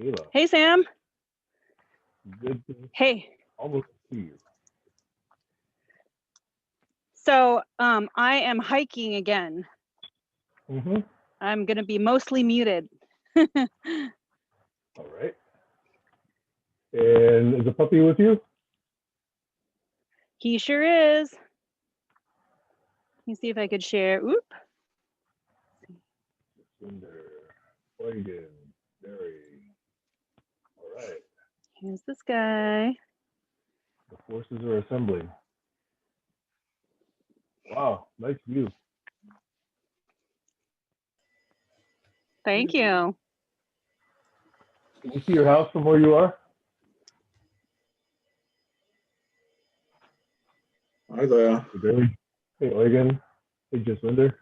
Kayla. Hey, Sam. Good to Hey. almost see you. So I am hiking again. Mm-hmm. I'm going to be mostly muted. All right. And is the puppy with you? He sure is. Let me see if I could share. Oop. Cinder, Oregon, Mary. All right. Here's this guy. The forces are assembling. Wow, nice view. Thank you. Can you see your house from where you are? Hi there. Hey, Barry. Hey, Oregon. Hey, Jaswinder.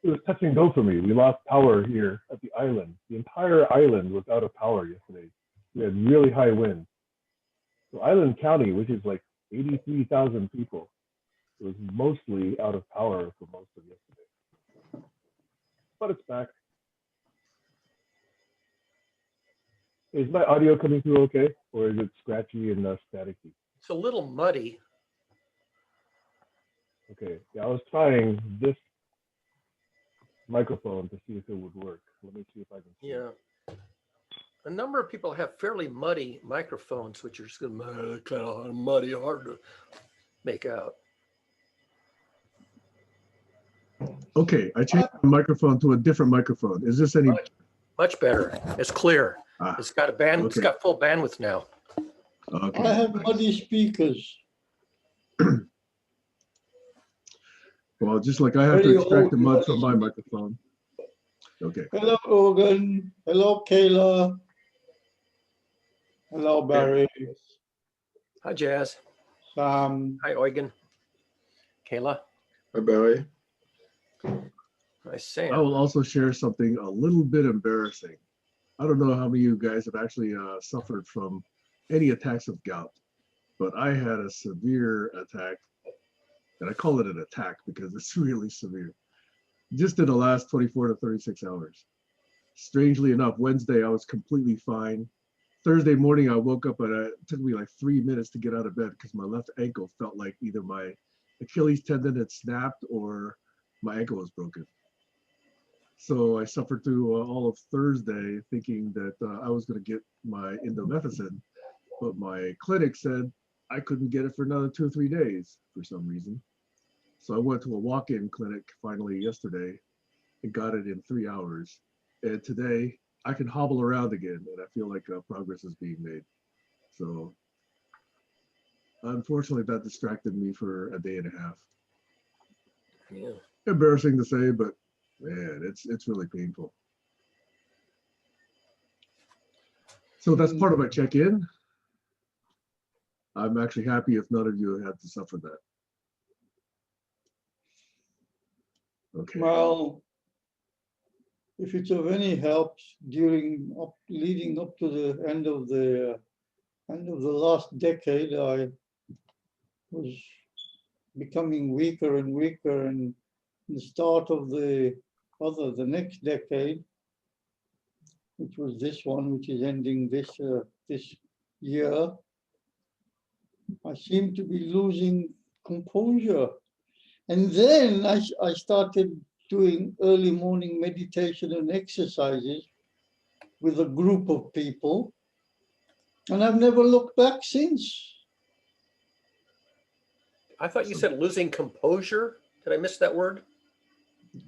It was touch and go for me. We lost power here at the island. The entire island was out of power yesterday. We had really high winds. So Island County, which is like 83,000 people, was mostly out of power for most of yesterday. But it's back. Is my audio coming through okay? Or is it scratchy and staticky? It's a little muddy. Okay, yeah, I was trying this microphone to see if it would work. Let me see if I can see. Yeah. A number of people have fairly muddy microphones, which are just kind of muddy, hard to make out. Okay, I changed my microphone to a different microphone. Is this any? Much better. It's clear. It's got a band. Okay. It's got full bandwidth now. Okay. I have muddy speakers. Well, just like I have to Very extract the old mud from muddy my microphone. Okay. Hello, Oregon. Hello, Kayla. Hello, Barry. Hi, Jazz. Sam. Hi, Eugen. Kayla. Hi, Barry. Hi, Sam. I will also share something a little bit embarrassing. I don't know how many of you guys have actually suffered from any attacks of gout, but I had a severe attack, and I call it an attack because it's really severe, just in the last 24 to 36 hours. Strangely enough, Wednesday, I was completely fine. Thursday morning, I woke up and it took me like 3 minutes to get out of bed because my left ankle felt like either my Achilles tendon had snapped or my ankle was broken. So I suffered through all of Thursday thinking that I was going to get my indomethacin, but my clinic said I couldn't get it for another 2 or 3 days for some reason. So I went to a walk-in clinic finally yesterday and got it in 3 hours. And today I can hobble around again and I feel like progress is being made. So unfortunately that distracted me for a day and a half. Yeah. Embarrassing to say, but man, it's really painful. So that's part of my check-in. I'm actually happy if none of you had to suffer that. Okay. Well, if it's of any help leading up to the end of the last decade, I was becoming weaker and weaker, and the start of the next decade, which was this one, which is ending this year, I seem to be losing composure. And then I started doing early morning meditation and exercises with a group of people, and I've never looked back since. I thought you said losing composure. Did I miss that word?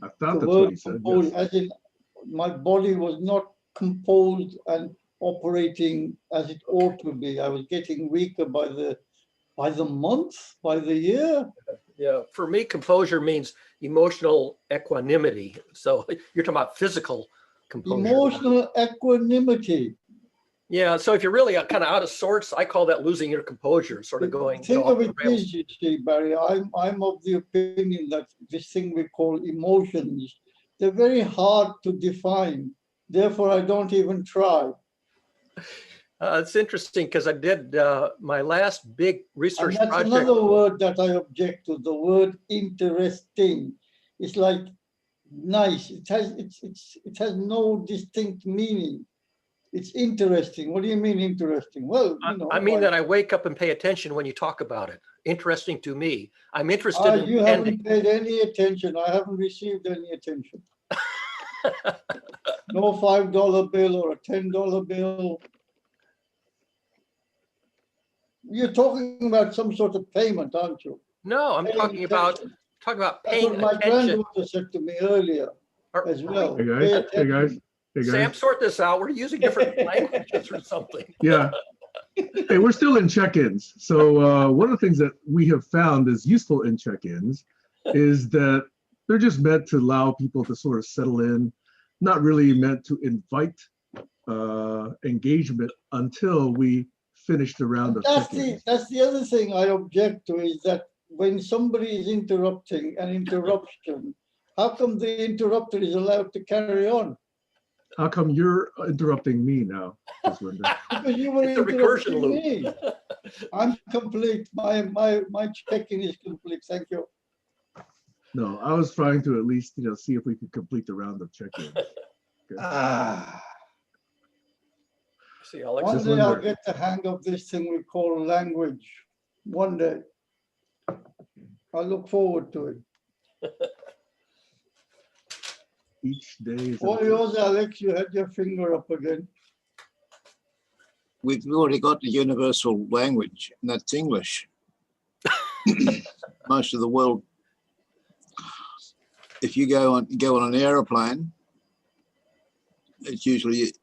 I thought The that's what word he said. composed, Yes. as in my body was not composed and operating as it ought to be. I was getting weaker by the month, by the year. Yeah. For me, composure means emotional equanimity. So you're talking about physical composure. Emotional equanimity. Yeah. So if you're really kind of out of sorts, I call that losing your composure, sort of going. The thing off of the it rails. is, you see, Barry, I'm of the opinion that this thing we call emotions, they're very hard to define. Therefore, I don't even try. It's interesting because I did my last big research And that's project. another word that I object to, the word interesting. It's like nice. It has no distinct meaning. It's interesting. What do you mean interesting? Well, you know, I mean that I wake up and pay attention when you talk about it. Interesting to me. I'm interested in you ending. haven't paid any attention. I haven't received any attention. No $5 bill or a $10 bill. You're talking about some sort of payment, aren't you? No, I'm Paying talking about attention. That's paying what my attention. granddaughter said to me earlier as well. Hey Pay guys, hey guys, attention. hey Sam, guys. sort this out. We're using different languages or something. Yeah. Hey, we're still in check-ins. So one of the things that we have found is useful in check-ins is that they're just meant to allow people to sort of settle in, not really meant to invite engagement until we finish the round of check-ins. That's the other thing I object to, is that when somebody is interrupting an interruption, how come the interrupter is allowed to carry on? How come you're interrupting me now, Ms. Linda? Because you were It's a recursion interrupting loop. me. I'm complete. My check-in is complete. Thank you. No, I was trying to at least, see if we could complete the round of check-ins. See, Alex, One Just day I'll wonder. get the hang of this thing we call language. One day. I look forward to it. Each day is. All yours, Alex, you had your finger up again. We've already got the universal language, and that's English. Most of the world, if you go on an aeroplane, it's usually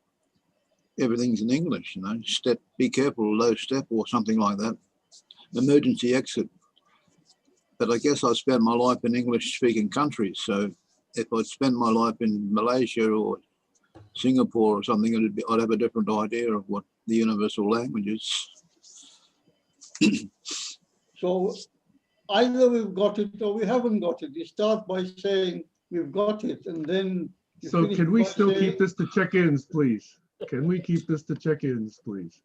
everything's in English. Step, be careful, low step, or something like that. Emergency exit. But I guess I spent my life in English-speaking countries, so if I'd spent my life in Malaysia or Singapore or something, I'd have a different idea of what the universal language is. So either we've got it or we haven't got it. You start by saying we've got it, and then you So finish can we by still saying, keep this to check-ins, please? Can we keep this to check-ins, please?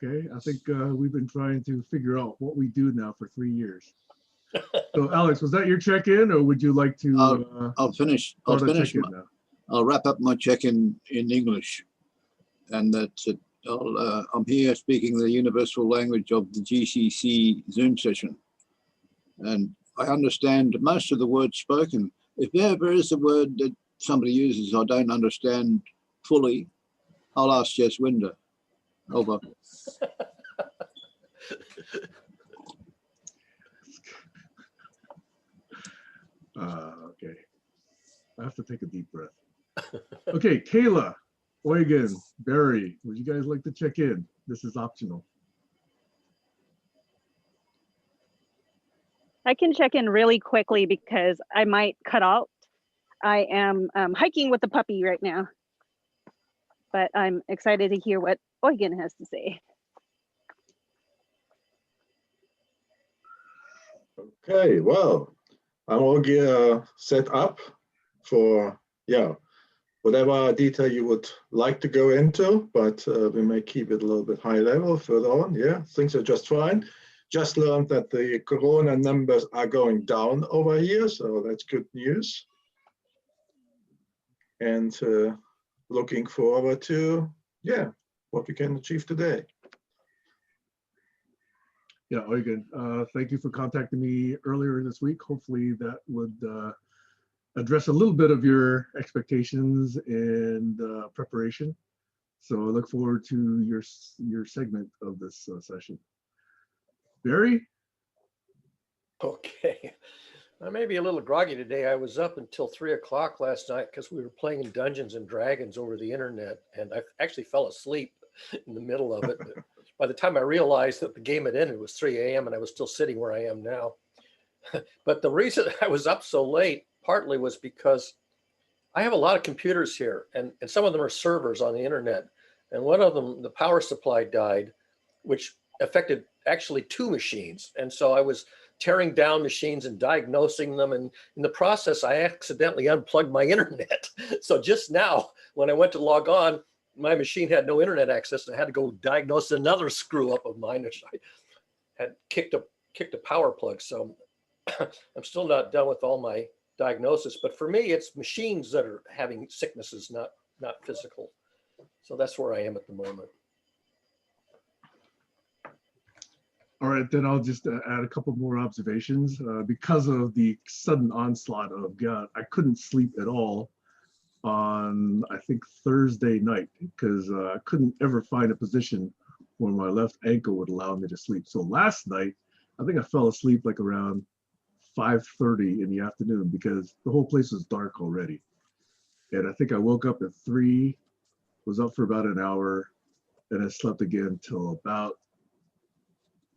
Okay, I think we've been trying to figure out what we do now for 3 years. So Alex, was that your check-in, or would you like to I'll finish. start a check-in now? I'll wrap up my check-in in English, and that's it. I'm here speaking the universal language of the GCC Zoom session, and I understand most of the words spoken. If there ever is a word that somebody uses I don't understand fully, I'll ask Jess Winder. Over. Okay, I have to take a deep breath. Okay, Kayla, Eugen, Barry, would you guys like to check in? This is optional. I can check in really quickly because I might cut out. I am hiking with the puppy right now, but I'm excited to hear what Eugen has to say. Okay, well, I'm all set up for, whatever detail you would like to go into, but we may keep it a little bit high level further on. Yeah, things are just fine. Just learned that the corona numbers are going down over here, so that's good news. And looking forward to, what we can achieve today. Yeah, Eugen, thank you for contacting me earlier this week. Hopefully that would address a little bit of your expectations and preparation. So I look forward to your segment of this session. Barry? Okay. I may be a little groggy today. I was up until 3 o'clock last night because we were playing Dungeons and Dragons over the internet, and I actually fell asleep in the middle of it. By the time I realized that the game had ended, it was 3 a.m. and I was still sitting where I am now. But the reason I was up so late partly was because I have a lot of computers here, and some of them are servers on the internet. And one of them, the power supply died, which affected actually 2 machines. And so I was tearing down machines and diagnosing them. And in the process, I accidentally unplugged my internet. So just now, when I went to log on, my machine had no internet access, and I had to go diagnose another screw up of mine, which I had kicked a power plug. So I'm still not done with all my diagnosis. But for me, it's machines that are having sicknesses, not physical. So that's where I am at the moment. All right, then I'll just add a couple more observations. Because of the sudden onslaught of gout, I couldn't sleep at all on, I think, Thursday night, because I couldn't ever find a position where my left ankle would allow me to sleep. So last night, I think I fell asleep like around 5:30 in the afternoon because the whole place was dark already. And I think I woke up at 3, was up for about an hour, and I slept again till about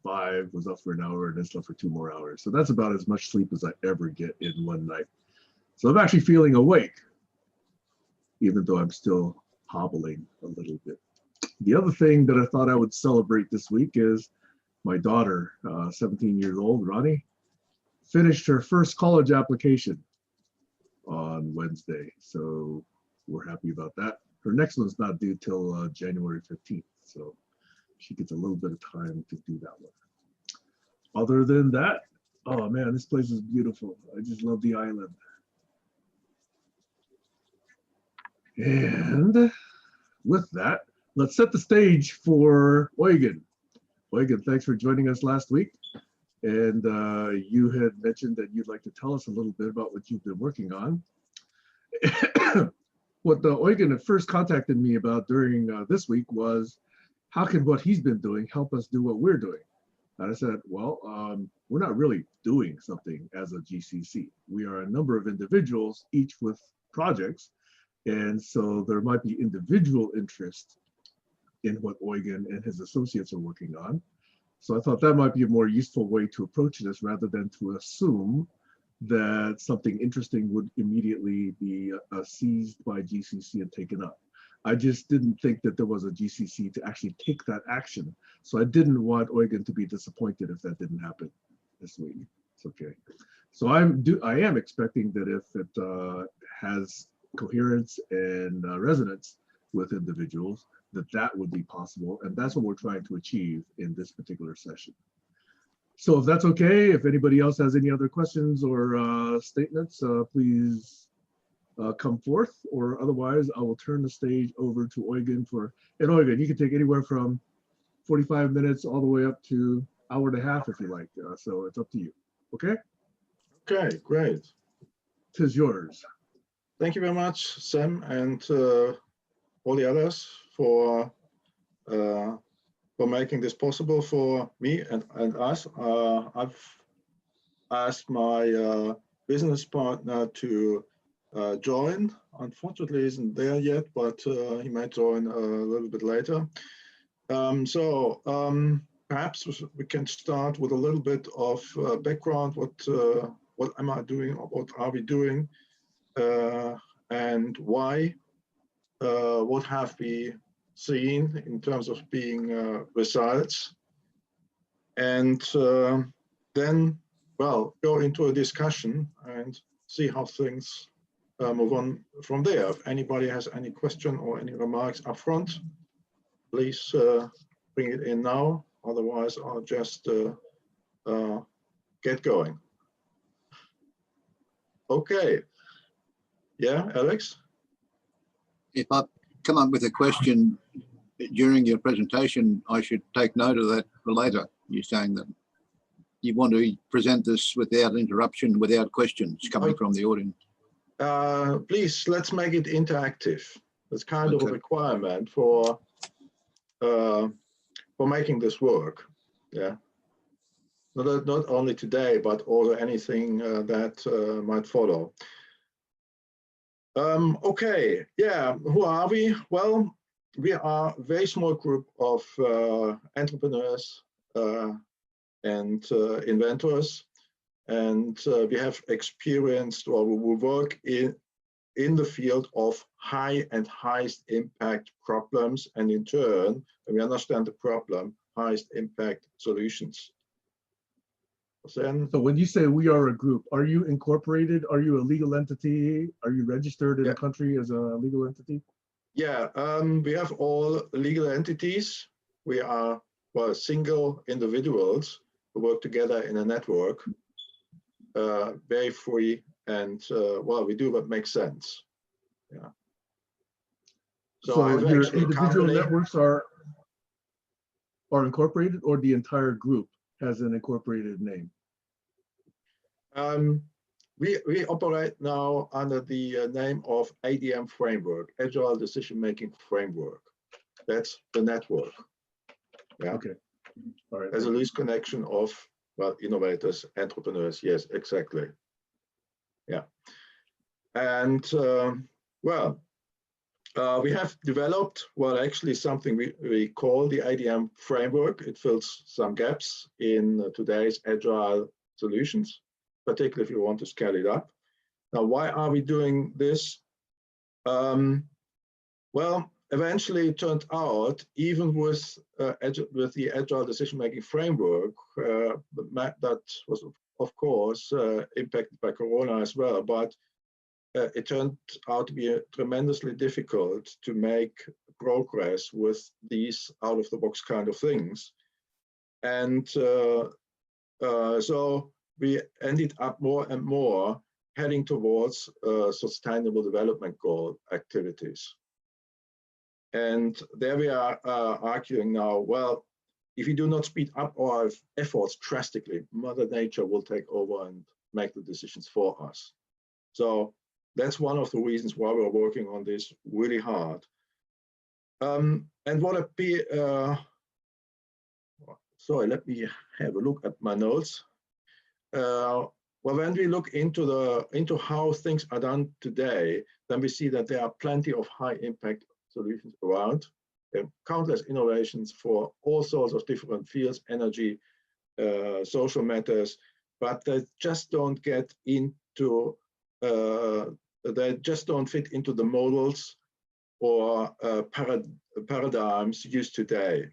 5, was up for an hour, and then slept for 2 more hours. So that's about as much sleep as I ever get in one night. So I'm actually feeling awake, even though I'm still hobbling a little bit. The other thing that I thought I would celebrate this week is my daughter, 17 years old, Ronnie, finished her first college application on Wednesday. So we're happy about that. Her next one's not due till January 15th. So she gets a little bit of time to do that one. Other than that, oh man, this place is beautiful. I just love the island. And with that, let's set the stage for Eugen. Eugen, thanks for joining us last week. And you had mentioned that you'd like to tell us a little bit about what you've been working on. What Eugen had first contacted me about during this week was, how can what he's been doing help us do what we're doing? And I said, well, we're not really doing something as a GCC. We are a number of individuals, each with projects. And so there might be individual interest in what Eugen and his associates are working on. So I thought that might be a more useful way to approach this rather than to assume that something interesting would immediately be seized by GCC and taken up. I just didn't think that there was a GCC to actually take that action. So I didn't want Eugen to be disappointed if that didn't happen this week. It's okay. So I am expecting that if it has coherence and resonance with individuals, that would be possible. And that's what we're trying to achieve in this particular session. So if that's okay, if anybody else has any other questions or statements, please come forth, or otherwise I will turn the stage over to Eugen and Eugen, you can take anywhere from 45 minutes all the way up to hour and a half if you like. So it's up to you. Okay? Okay, great. 'Tis yours. Thank you very much, Sam, and all the others for making this possible for me and us. I've asked my business partner to join. Unfortunately, he isn't there yet, but he might join a little bit later. Perhaps we can start with a little bit of background. What am I doing? What are we doing? And why? What have we seen in terms of being results? And then, well, go into a discussion and see how things move on from there. If anybody has any question or any remarks up front, please bring it in now. Otherwise, I'll just get going. Okay. Yeah, Alex? If I come up with a question during your presentation, I should take note of that for later. You're saying that you want to present this without interruption, without questions coming from the audience. Please, let's make it interactive. That's kind of a requirement for making this work. Yeah. Not only today, but also anything that might follow. Okay, yeah, who are we? Well, we are a very small group of entrepreneurs and inventors, and we have experienced, or we work in the field of high and highest impact problems, and in turn, when we understand the problem, highest impact solutions. So when you say we are a group, are you incorporated? Are you a legal entity? Are you registered in a country as a legal entity? Yeah, we have all legal entities. We are, well, single individuals who work together in a network, very free and well, we do what makes sense. Yeah. So I've your actually a individual company- networks are incorporated, or the entire group has an incorporated name? We operate now under the name of Idm Framework, Agile Decision-Making Framework. That's the network. Yeah. Okay. All right. As a loose connection of, well, innovators, entrepreneurs. Yes, exactly. Yeah. And well, we have developed, well, actually something we call the IDM framework. It fills some gaps in today's agile solutions, particularly if you want to scale it up. Now, why are we doing this? Well, eventually it turned out, even with the agile decision-making framework, that was, of course, impacted by Corona as well, but it turned out to be tremendously difficult to make progress with these out-of-the-box kind of things. And so we ended up more and more heading towards sustainable development goal activities. And there we are arguing now, well, if we do not speed up our efforts drastically, Mother Nature will take over and make the decisions for us. So that's one of the reasons why we're working on this really hard. And what sorry, let me have a look at my notes. Well, when we look into how things are done today, then we see that there are plenty of high impact solutions around. There are countless innovations for all sorts of different fields, energy, social matters, but they just don't get into they just don't fit into the models or paradigms used today.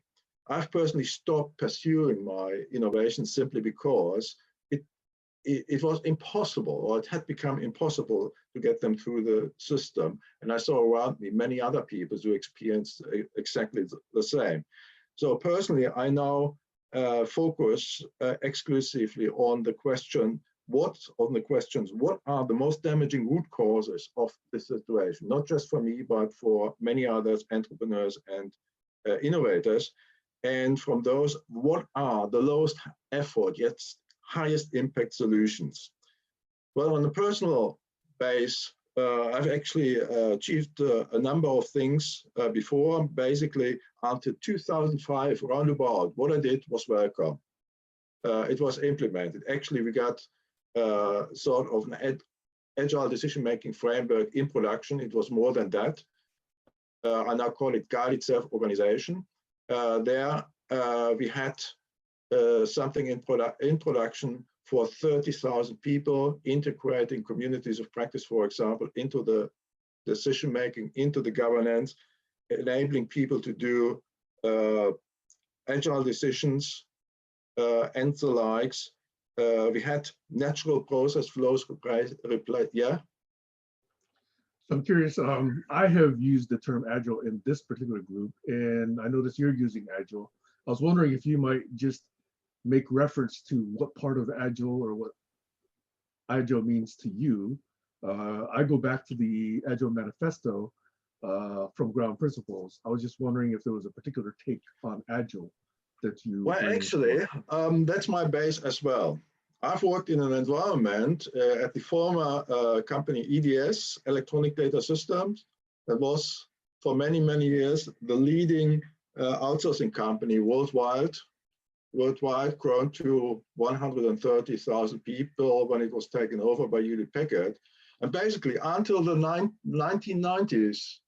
I've personally stopped pursuing my innovations simply because it was impossible, or it had become impossible to get them through the system. And I saw around me many other people who experienced exactly the same. So personally, I now focus exclusively on the question, what are the most damaging root causes of this situation, not just for me, but for many others, entrepreneurs and innovators. And from those, what are the lowest effort yet highest impact solutions? Well, on a personal base, I've actually achieved a number of things before. Basically, until 2005, roundabout, what I did was welcome. It was implemented. Actually, we got sort of an agile decision-making framework in production. It was more than that. I now call it guided self-organization. There, we had something in production for 30,000 people, integrating communities of practice, for example, into the decision-making, into the governance, enabling people to do agile decisions and the likes. We had natural process flows replied, yeah? So I'm curious, I have used the term Agile in this particular group, and I notice you're using Agile. I was wondering if you might just make reference to what part of Agile or what Agile means to you. I go back to the Agile Manifesto from Ground Principles. I was just wondering if there was a particular take on Agile that you— Well, actually, that's my base as well. I've worked in an environment at the former company EDS, Electronic Data Systems, that was for many, many years the leading outsourcing company worldwide, grown to 130,000 people when it was taken over by Hewlett Packard. And basically, until the 1990s,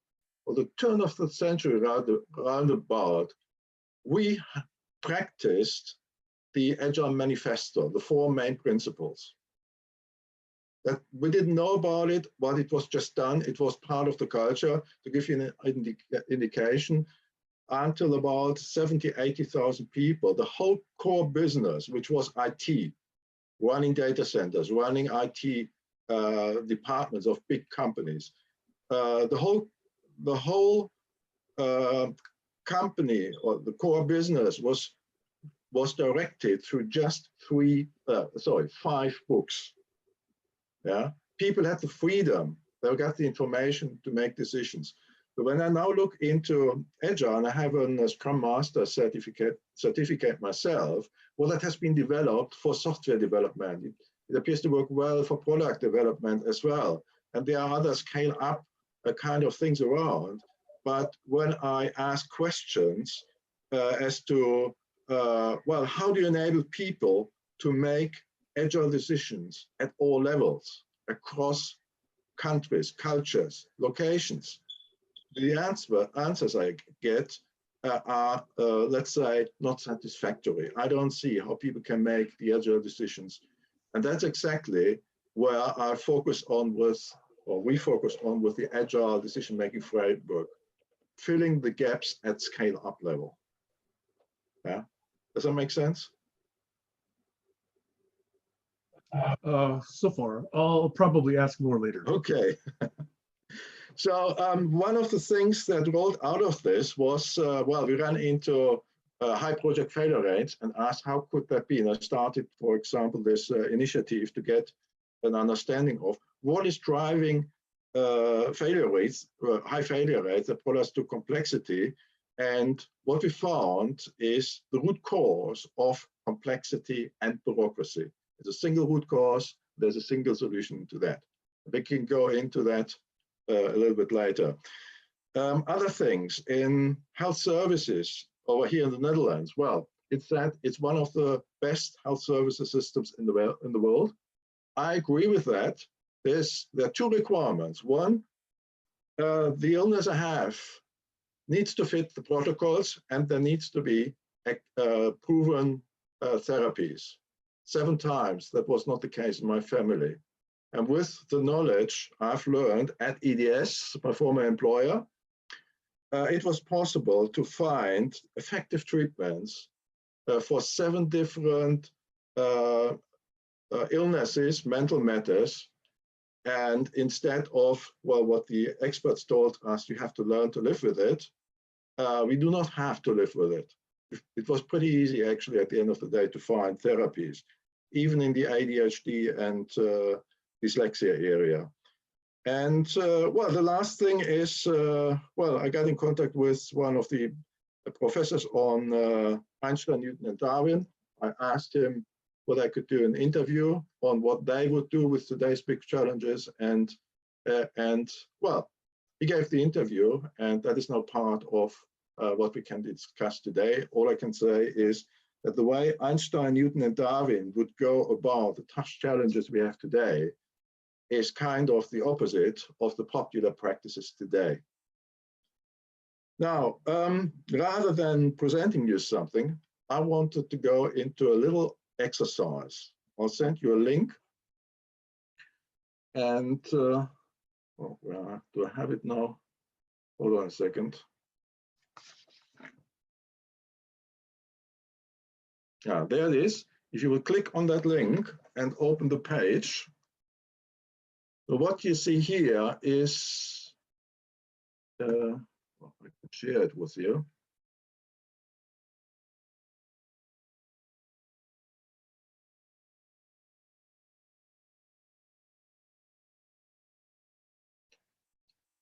or the turn of the century roundabout, we practiced the Agile Manifesto, the 4 main principles. That we didn't know about it, but it was just done. It was part of the culture. To give you an indication, until about 70, 80,000 people, the whole core business, which was IT, running data centers, running IT departments of big companies, the whole company or the core business was directed through just 5 books. Yeah, people had the freedom, they got the information to make decisions. So when I now look into Agile, and I have a Scrum Master certificate myself, well, that has been developed for software development. It appears to work well for product development as well. And there are other scale up kind of things around. But when I ask questions as to, well, how do you enable people to make agile decisions at all levels, across countries, cultures, locations? The answers I get are, let's say, not satisfactory. I don't see how people can make the agile decisions. And that's exactly where I focus on with, or we focus on with the agile decision-making framework, filling the gaps at scale up level. Yeah, does that make sense? So far, I'll probably ask more later. Okay. So one of the things that rolled out of this was, well, we ran into high project failure rates and asked how could that be? And I started, for example, this initiative to get an understanding of what is driving failure rates, high failure rates that brought us to complexity. And what we found is the root cause of complexity and bureaucracy. There's a single root cause, there's a single solution to that. We can go into that a little bit later. Other things in health services over here in the Netherlands, well, it's that it's one of the best health services systems in the world. I agree with that. There are two requirements. One, the illness I have needs to fit the protocols, and there needs to be proven therapies. 7 times that was not the case in my family. And with the knowledge I've learned at EDS, my former employer, it was possible to find effective treatments for 7 different illnesses, mental matters. And instead of, well, what the experts told us, you have to learn to live with it, we do not have to live with it. It was pretty easy, actually, at the end of the day, to find therapies, even in the ADHD and dyslexia area. And well, the last thing is, well, I got in contact with one of the professors on Einstein, Newton, and Darwin. I asked him whether I could do an interview on what they would do with today's big challenges. And well, he gave the interview, and that is now part of what we can discuss today. All I can say is that the way Einstein, Newton, and Darwin would go about the tough challenges we have today is kind of the opposite of the popular practices today. Now, rather than presenting you something, I wanted to go into a little exercise. I'll send you a link. And, oh, well, do I have it now? Hold on a second. Yeah, there it is. If you will click on that link and open the page, so what you see here is, well, I can share it with you.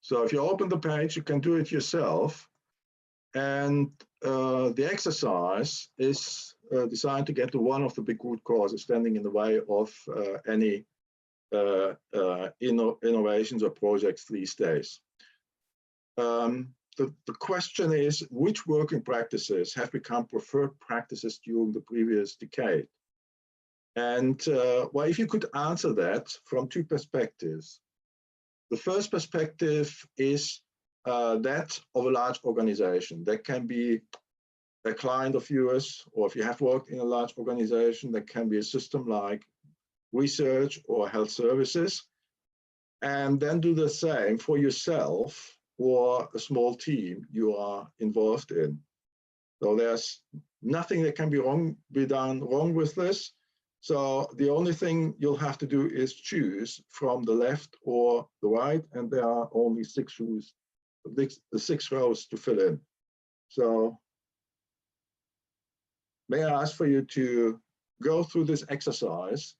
So if you open the page, you can do it yourself. And the exercise is designed to get to one of the big root causes standing in the way of any innovations or projects these days. The question is, which working practices have become preferred practices during the previous decade? And well, if you could answer that from 2 perspectives. The first perspective is that of a large organization. That can be a client of yours, or if you have worked in a large organization, that can be a system like research or health services, and then do the same for yourself or a small team you are involved in. So there's nothing that can be done wrong with this. So the only thing you'll have to do is choose from the left or the right, and there are only 6 rows, the 6 rows to fill in. So may I ask for you to go through this exercise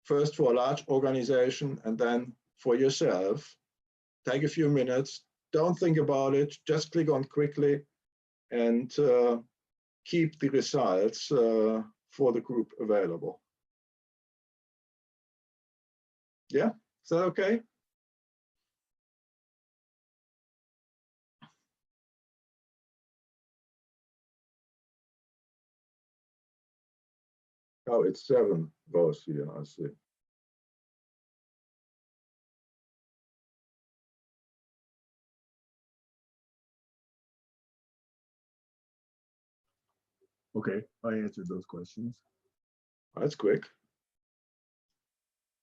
first for a large organization and then for yourself. Take a few minutes, don't think about it, just click on quickly and keep the results for the group available. Yeah, is that okay? Oh, it's 7 votes here, I see. Okay, I answered those questions. That's quick.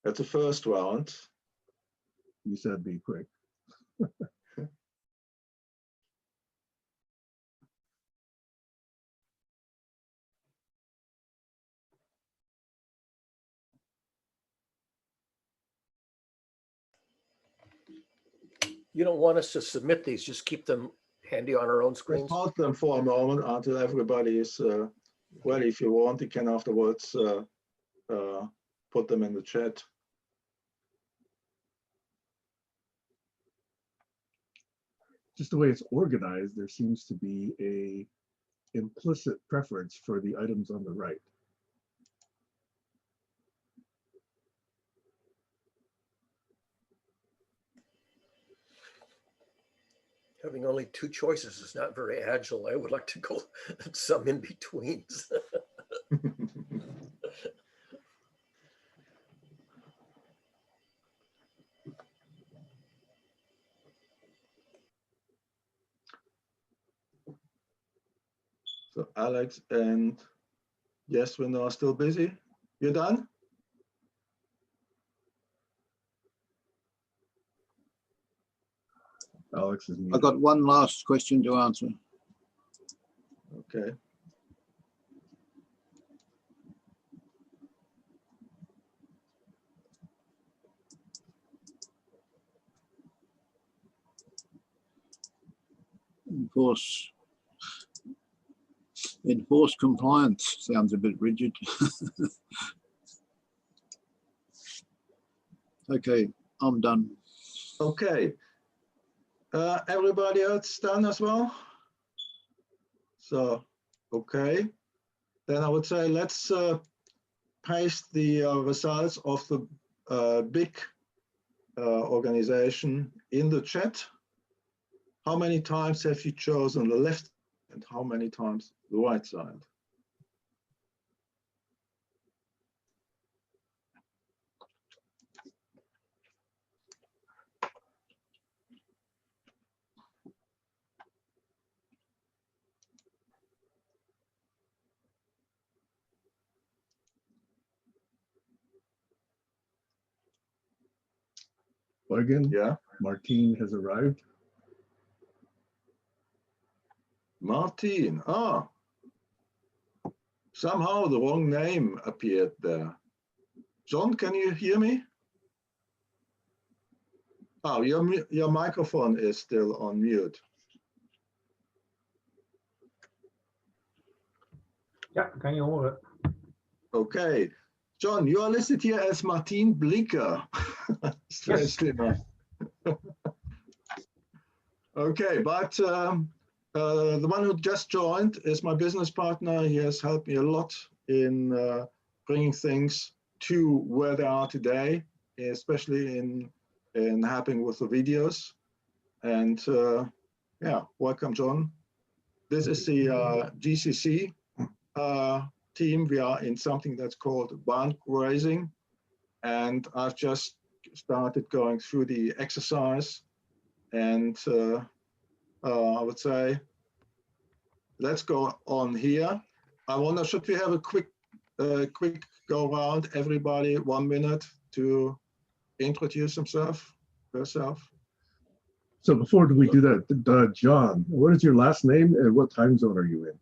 That's the first round. You said be quick. You don't want us to submit these, just keep them handy on our own Let's screens. pause them for a moment until everybody is well. If you want, you can afterwards put them in the chat. Just the way it's organized, there seems to be a implicit preference for the items on the right. Having only 2 choices is not very agile. I would like to go some in betweens. So Alex and Yasmin are still busy. You're done? Alex is I muted. got one last question to answer. Okay. Enforce compliance sounds a bit rigid. Okay, I'm done. Okay. Everybody else done as well? So, okay. Then I would say let's paste the results of the big organization in the chat. How many times have you chosen the left and how many times the right side? Eugen, Yeah, Martine has arrived. Martine. Ah, somehow the wrong name appeared there. John, can you hear me? Oh, your microphone is still on mute. Ja, kan je horen. Okay. John, you are listed here as Martine Blinker. Strangely enough. Okay, but the one who just joined is my business partner. He has helped me a lot in bringing things to where they are today, especially in helping with the videos. And yeah, welcome, John. This is the GCC team. We are in something that's called barn grazing. And I've just started going through the exercise. And I would say, let's go on here. I wonder, should we have a quick go around, everybody, 1 minute to introduce himself, herself? So before we do that, John, what is your last name and what time zone are you in?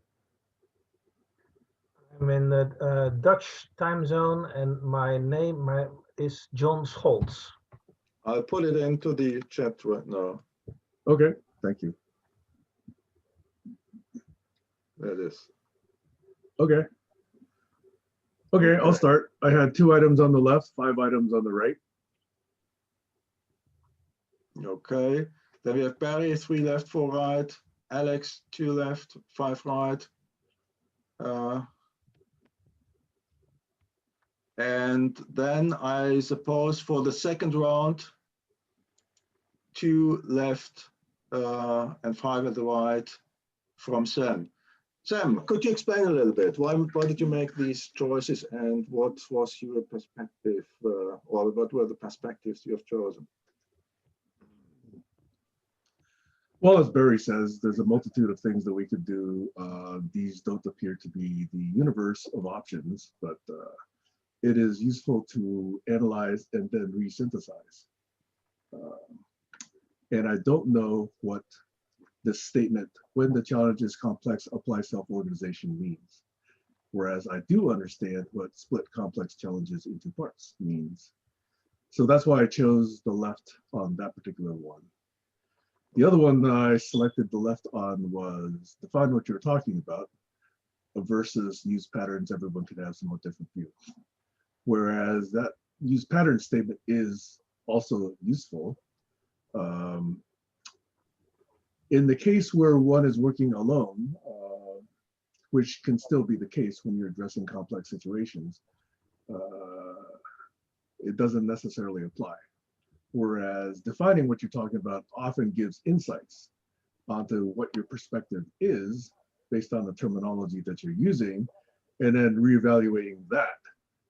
I'm in the Dutch time zone and my name is John Scholz. I'll put it into the chat right now. Okay, thank you. There it is. Okay. Okay, I'll Okay. start. I had 2 items on the left, 5 items on the right. Okay. Then we have Barry, 3 left, 4 right. Alex, 2 left, 5 right. And then I suppose for the second round, 2 left and 5 at the right from Sam. Sam, could you explain a little bit? Why did you make these choices and what was your perspective or what were the perspectives you have chosen? Well, as Barry says, there's a multitude of things that we could do. These don't appear to be the universe of options, but it is useful to analyze and then resynthesize. And I don't know what this statement, when the challenge is complex, apply self-organization means. Whereas I do understand what split complex challenges into parts means. So that's why I chose the left on that particular one. The other one that I selected the left on was define what you're talking about versus use patterns everyone could have somewhat different views. Whereas that use pattern statement is also useful. In the case where one is working alone, which can still be the case when you're addressing complex situations, it doesn't necessarily apply. Whereas defining what you're talking about often gives insights onto what your perspective is based on the terminology that you're using, and then reevaluating that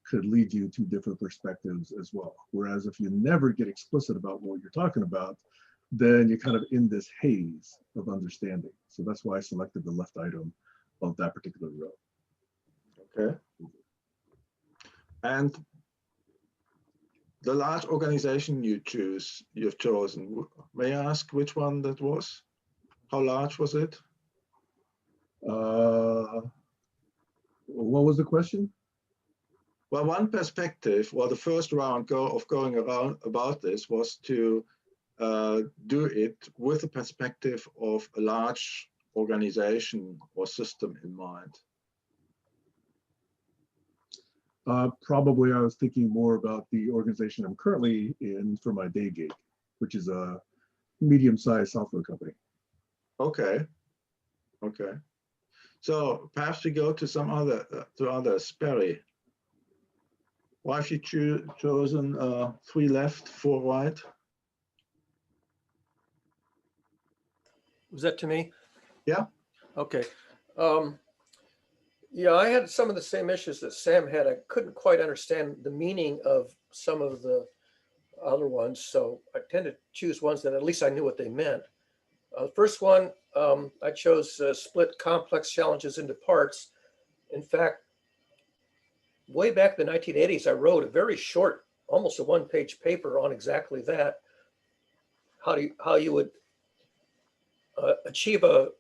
could lead you to different perspectives as well. Whereas if you never get explicit about what you're talking about, then you're kind of in this haze of understanding. So that's why I selected the left item of that particular row. Okay. And the large organization you've chosen, may I ask which one that was? How large was it? What was the question? Well, one perspective, well, the first round of going around about this was to do it with the perspective of a large organization or system in mind. Probably I was thinking more about the organization I'm currently in for my day gig, which is a medium-sized software company. Okay. Okay. So perhaps we go to some other to others. Barry, why have you chosen 3 left, 4 right? Was that to me? Yeah. Okay. Yeah, I had some of the same issues that Sam had. I couldn't quite understand the meaning of some of the other ones, so I tended to choose ones that at least I knew what they meant. First one, I chose split complex challenges into parts. In fact, way back in the 1980s, I wrote a very short, almost a 1-page paper on exactly that. How you would achieve a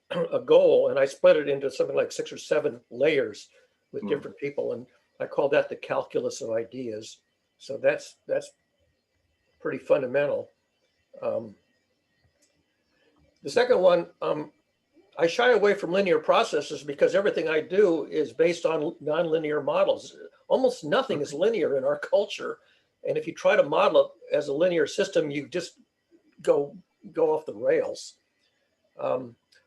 goal, and I split it into something like 6 or 7 layers with different people, and I call that the calculus of ideas. So that's pretty fundamental. The second one, I shy away from linear processes because everything I do is based on nonlinear models. Almost nothing is linear in our culture, and if you try to model it as a linear system, you just go off the rails.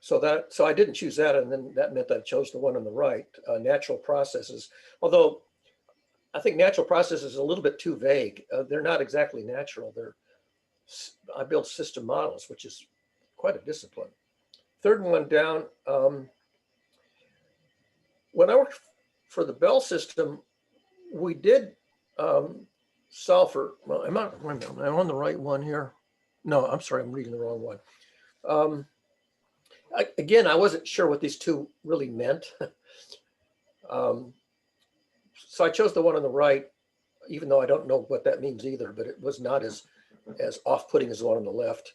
So I didn't choose that, and then that meant that I chose the one on the right, natural processes. Although I think natural processes is a little bit too vague. They're not exactly natural. I build system models, which is quite a discipline. Third one down, when I worked for the Bell system, we did solve for, well, am I on the right one here? No, I'm sorry, I'm reading the wrong one. Again, I wasn't sure what these two really meant. So I chose the one on the right, even though I don't know what that means either, but it was not as off-putting as the one on the left.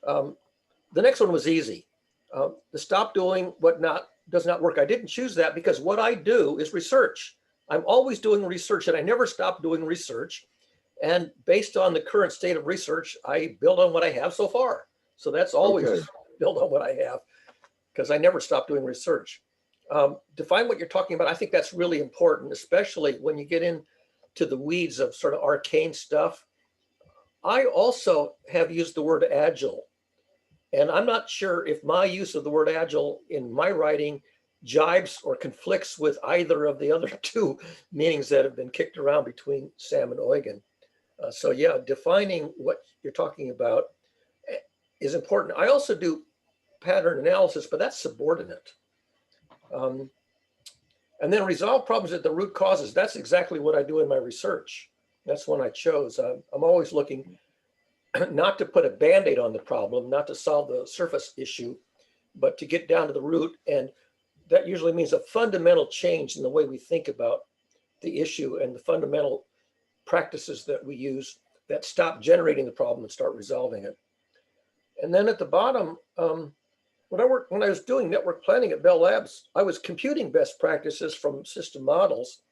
The next one was easy. The stop doing what does not work. I didn't choose that because what I do is research. I'm always doing research, and I never stop doing research. And based on the current state of research, I build on what I have so far. So that's always build on what I have, because I never stop doing research. define what you're talking about. I think that's really important, especially when you get into the weeds of sort of arcane stuff. I also have used the word agile, and I'm not sure if my use of the word agile in my writing jibes or conflicts with either of the other two meanings that have been kicked around between Sam and Eugen. So yeah, defining what you're talking about is important. I also do pattern analysis, but that's subordinate. And then resolve problems at the root causes. That's exactly what I do in my research. That's one I chose. I'm always looking not to put a Band-Aid on the problem, not to solve the surface issue, but to get down to the root. And that usually means a fundamental change in the way we think about the issue and the fundamental practices that we use that stop generating the problem and start resolving it. And then at the bottom, when I was doing network planning at Bell Labs, I was computing best practices from system models,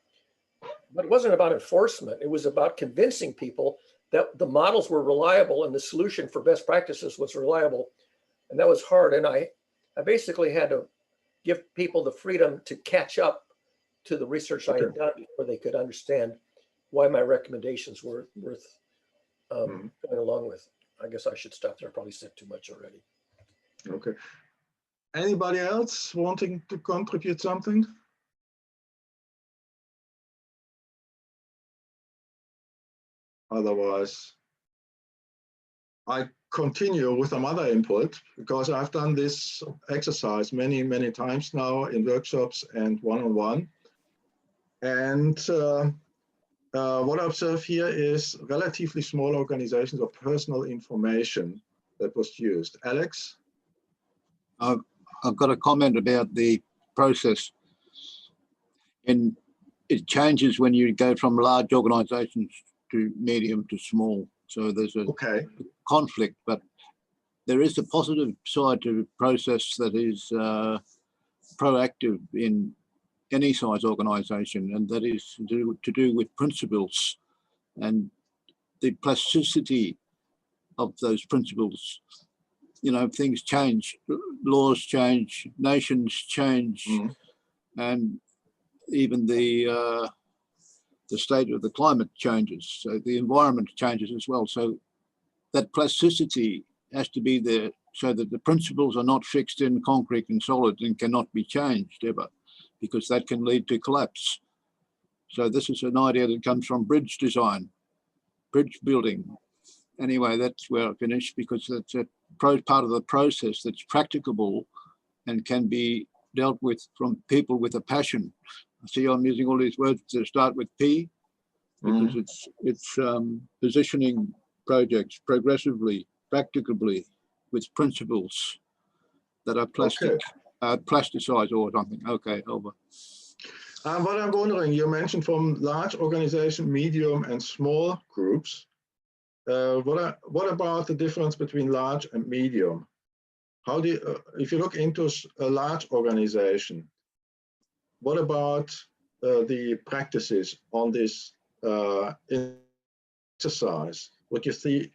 but it wasn't about enforcement. It was about convincing people that the models were reliable and the solution for best practices was reliable. And that was hard. And I basically had to give people the freedom to catch up to the research I had done before they could understand why my recommendations were worth going along with. I guess I should stop there. I probably said too much already. Okay. Anybody else wanting to contribute something? Otherwise, I continue with some other input because I've done this exercise many, many times now in workshops and one-on-one. And what I observe here is relatively small organizations of personal information that was used. Alex? I've got a comment about the process. And it changes when you go from large organizations to medium to small. So there's a conflict, but there is a positive side to the process that is proactive in any size organization, and that is to do with principles and the plasticity of those principles. You know, things change, laws change, nations change, and even the state of the climate changes. So the environment changes as well. So that plasticity has to be there so that the principles are not fixed in concrete and solid and cannot be changed ever, because that can lead to collapse. So this is an idea that comes from bridge design, bridge building. Anyway, that's where I finished, because that's a part of the process that's practicable and can be dealt with from people with a passion. See, I'm using all these words that start with P, because it's positioning projects progressively, practicably, with principles that are plasticized or something. Okay, over. What I'm wondering, you mentioned from large organization, medium and small groups. What about the difference between large and medium? How do you, if you look into a large organization, what about the practices on this exercise? Would you say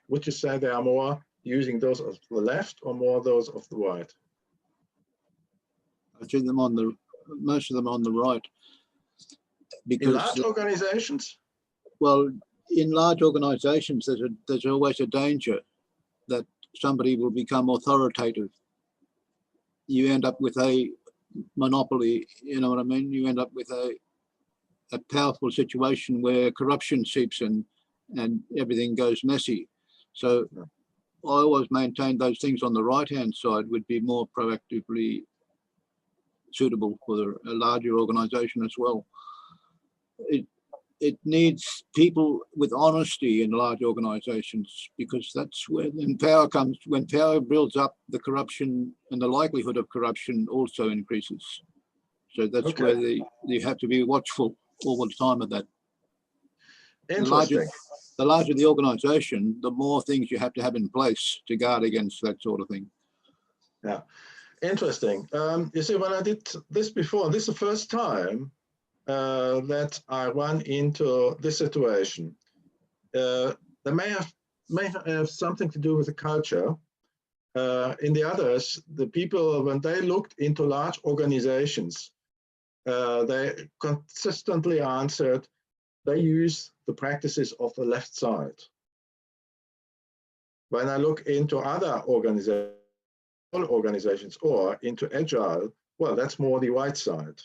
they are more using those of the left or more those of the right? I see them most of them on the right. Because in large organizations? Well, in large organizations, there's always a danger that somebody will become authoritative. You end up with a monopoly, you know what I mean? You end up with a powerful situation where corruption seeps in and everything goes messy. So I always maintain those things on the right-hand side would be more proactively suitable for a larger organization as well. It needs people with honesty in large organizations, because that's where then power comes. When power builds up, the corruption and the likelihood of corruption also increases. So that's where you have to be watchful all the time of that. Interesting. The larger the organization, the more things you have to have in place to guard against that sort of thing. Yeah, interesting. You see, when I did this before, this is the first time that I run into this situation. They may have something to do with the culture. In the others, the people, when they looked into large organizations, they consistently answered they use the practices of the left side. When I look into other organizations or into Agile, well, that's more the right side.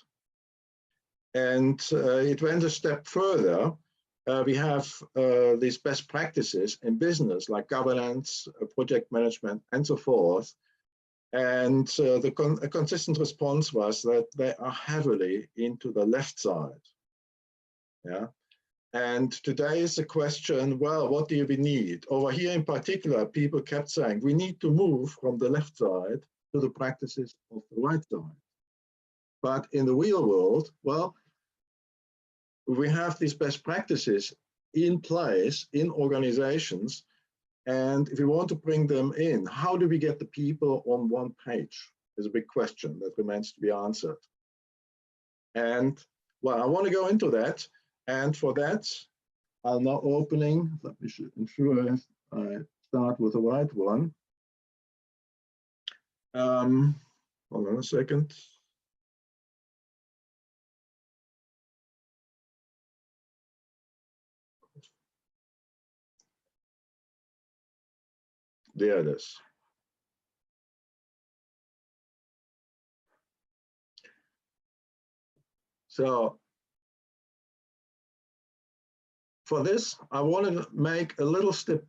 And it went a step further. We have these best practices in business, like governance, project management, and so forth. And the consistent response was that they are heavily into the left side. Yeah. And today is the question, well, what do we need? Over here in particular, people kept saying, we need to move from the left side to the practices of the right side. But in the real world, well, we have these best practices in place in organizations. And if we want to bring them in, how do we get the people on one page? Is a big question that remains to be answered. And well, I want to go into that. And for that, I'm now opening, let me ensure I start with the right one. Hold on a second. There it is. So for this, I want to make a little step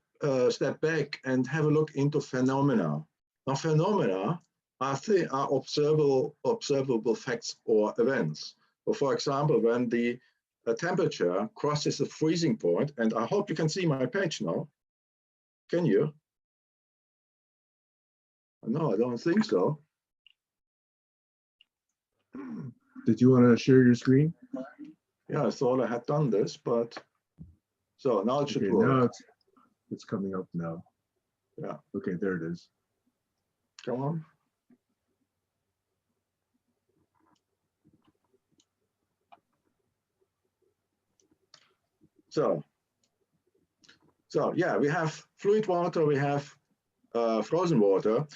back and have a look into phenomena. Now, phenomena are observable facts or events. So for example, when the temperature crosses the freezing point, and I hope you can see my page now. Can you? No, I don't think so. Did you want to share your screen? Yeah, I thought I had done this, but so now it should Okay, work. now it's coming up now. Yeah. Okay, there it is. Come on. So yeah, we have fluid water, we have frozen water,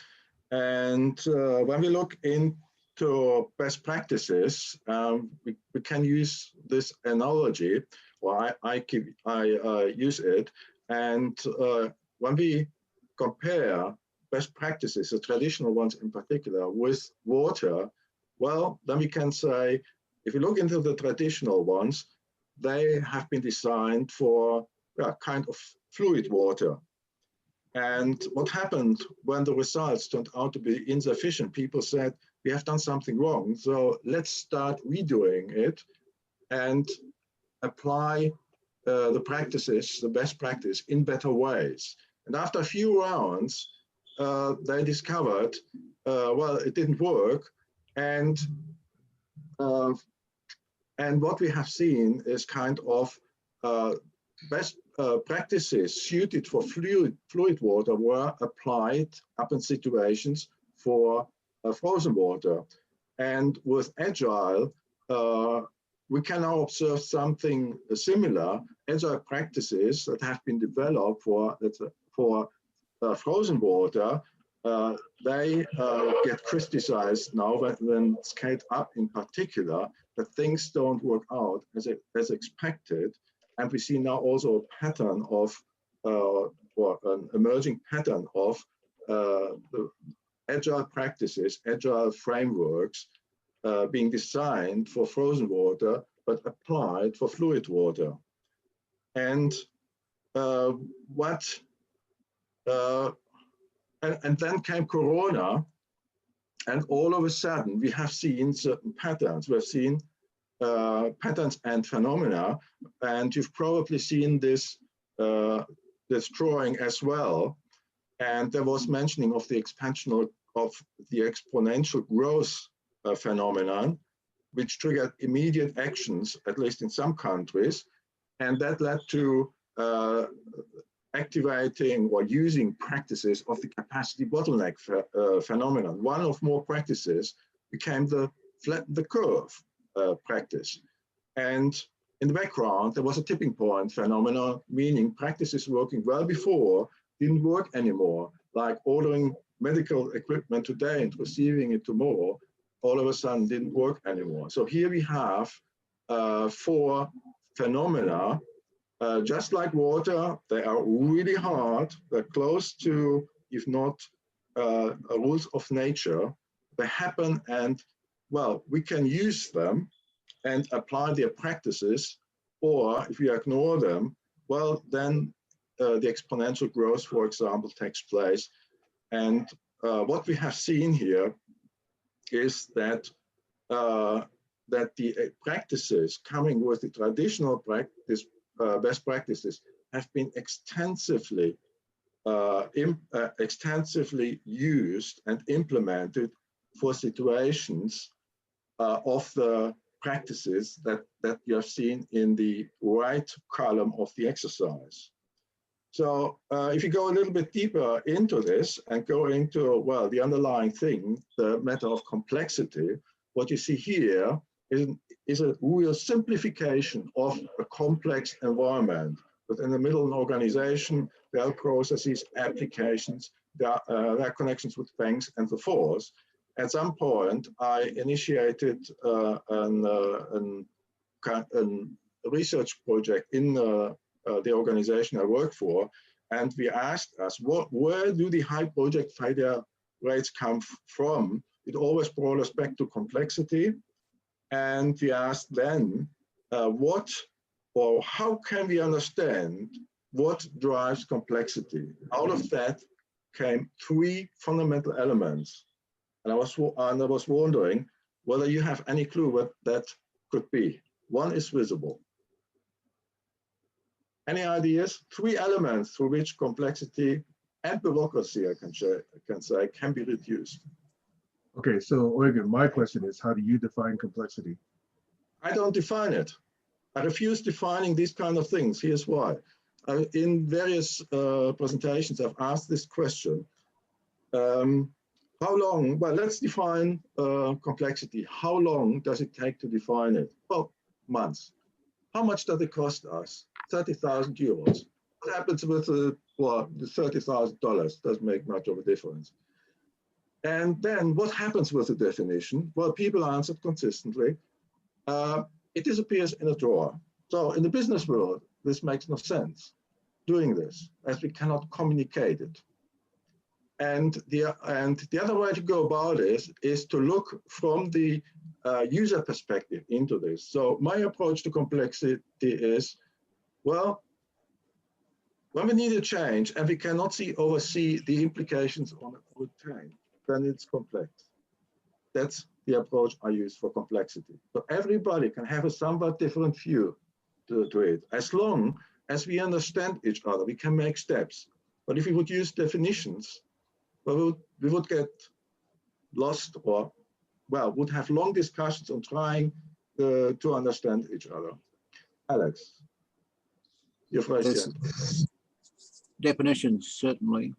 and when we look into best practices, we can use this analogy, or I use it, and when we compare best practices, the traditional ones in particular, with water, well, then we can say, if you look into the traditional ones, they have been designed for kind of fluid water. And what happened when the results turned out to be insufficient? People said, we have done something wrong, so let's start redoing it and apply the practices, the best practice, in better ways. And after a few rounds, they discovered, well, it didn't work. And what we have seen is kind of best practices suited for fluid water were applied up in situations for frozen water. And with Agile, we can now observe something similar. Agile practices that have been developed for frozen water, they get criticized now when scaled up in particular, that things don't work out as expected. And we see now also a pattern of, or an emerging pattern of the Agile practices, Agile frameworks being designed for frozen water, but applied for fluid water. And and then came Corona, and all of a sudden we have seen certain patterns. We've seen patterns and phenomena, and you've probably seen this drawing as well. And there was mentioning of the expansion of the exponential growth phenomenon, which triggered immediate actions, at least in some countries, and that led to activating or using practices of the capacity bottleneck phenomenon. One of more practices became the flatten the curve practice. And in the background, there was a tipping point phenomenon, meaning practices working well before didn't work anymore, like ordering medical equipment today and receiving it tomorrow. all of a sudden didn't work anymore. So here we have 4 phenomena, just like water. They are really hard. They're close to, if not rules of nature. They happen, and well, we can use them and apply their practices, or if we ignore them, well, then the exponential growth, for example, takes place. And what we have seen here is that that the practices coming with the traditional practice, best practices have been extensively used and implemented for situations of the practices that you have seen in the right column of the exercise. So if you go a little bit deeper into this and go into, well, the underlying thing, the matter of complexity, what you see here is a real simplification of a complex environment. Within the middle of an organization, there are processes, applications, there are connections with banks and so forth. At some point, I initiated a research project in the organization I work for, and we asked us, where do the high project failure rates come from? It always brought us back to complexity. And we asked then, how can we understand what drives complexity? Out of that came 3 fundamental elements. And I was wondering whether you have any clue what that could be. One is visible. Any ideas? 3 elements through which complexity and bureaucracy, I can say, can be reduced. Okay, so Eugen, my question is, how do you define complexity? I don't define it. I refuse defining these kind of things. Here's why. In various presentations, I've asked this question. How long? Well, let's define complexity. How long does it take to define it? Well, months. How much does it cost us? 30,000 euros. What happens with the $30,000? Doesn't make much of a difference. And then what happens with the definition? Well, people answered consistently. It disappears in a drawer. So in the business world, this makes no sense, doing this, as we cannot communicate it. And the other way to go about it is to look from the user perspective into this. So my approach to complexity is, well, when we need a change and we cannot oversee the implications on a whole chain, then it's complex. That's the approach I use for complexity. So everybody can have a somewhat different view to it. As long as we understand each other, we can make steps. But if we would use definitions, well, we would get lost, or, well, would have long discussions on trying to understand each other. Alex, your question. Definitions, certainly.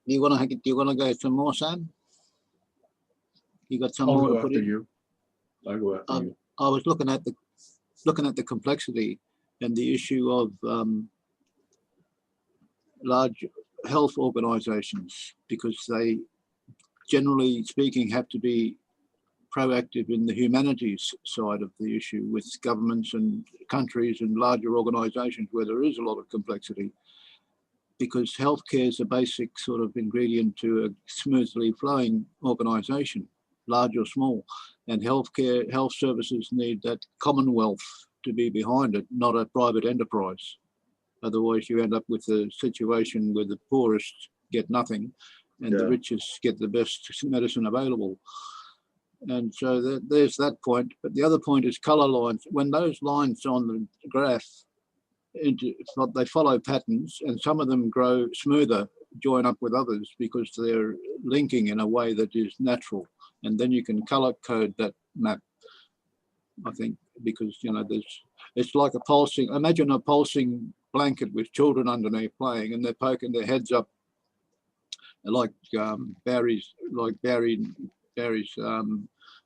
Do you want to go some more, Sam? You got some more to put in? I'll go after you. I was looking at the complexity and the issue of large health organizations, because they, generally speaking, have to be proactive in the humanities side of the issue with governments and countries and larger organizations where there is a lot of complexity, because healthcare is a basic sort of ingredient to a smoothly flowing organization, large or small. And health services need that commonwealth to be behind it, not a private enterprise. Otherwise, you end up with a situation where the poorest get nothing and the richest get the best medicine available. And so there's that point. But the other point is color lines. When those lines on the graph, they follow patterns, and some of them grow smoother, join up with others because they're linking in a way that is natural. And then you can color code that map, I think, because, you know, it's like a pulsing, imagine a pulsing blanket with children underneath playing, and they're poking their heads up like Barry's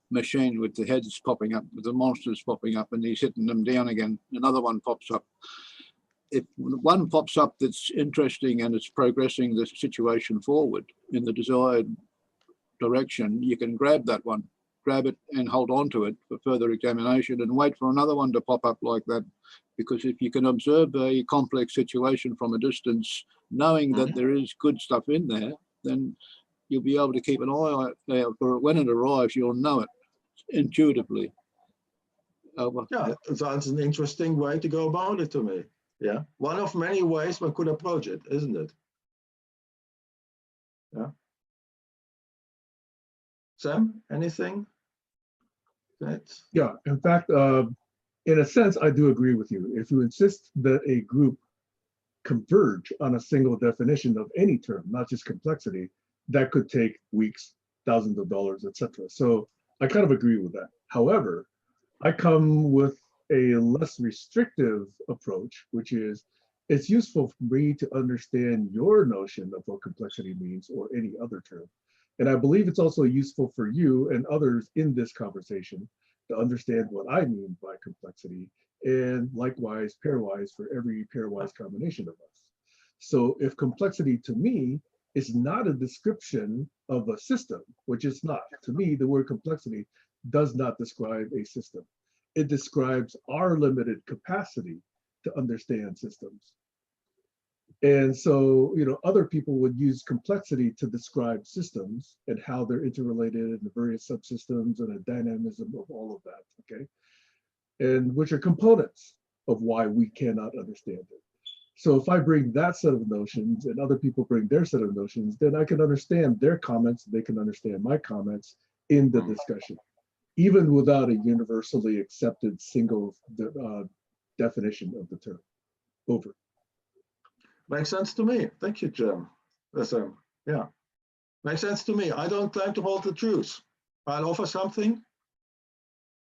machine with the heads popping up, with the monsters popping up, and he's hitting them down again. Another one pops up. If one pops up that's interesting and it's progressing the situation forward in the desired direction, you can grab that one grab it and hold on to it for further examination and wait for another one to pop up like that. Because if you can observe a complex situation from a distance, knowing that there is good stuff in there, then you'll be able to keep an eye out for it. When it arrives, you'll know it intuitively. Yeah, that's an interesting way to go about it to me. Yeah, one of many ways one could approach it, isn't it? Yeah. Sam, anything? Yeah, in fact, in a sense, I do agree with you. If you insist that a group converge on a single definition of any term, not just complexity, that could take weeks, thousands of dollars, etc. So I kind of agree with that. However, I come with a less restrictive approach, which is it's useful for me to understand your notion of what complexity means or any other term. And I believe it's also useful for you and others in this conversation to understand what I mean by complexity, and likewise pairwise for every pairwise combination of us. So if complexity to me is not a description of a system, which it's not, to me, the word complexity does not describe a system. It describes our limited capacity to understand systems. And so, you know, other people would use complexity to describe systems and how they're interrelated and the various subsystems and the dynamism of all of that, okay? And which are components of why we cannot understand it. So if I bring that set of notions and other people bring their set of notions, then I can understand their comments, they can understand my comments in the discussion, even without a universally accepted single definition of the term. Over. Makes sense to me. Thank you, Jim. Listen, yeah, makes sense to me. I don't claim to hold the truth. I'll offer something.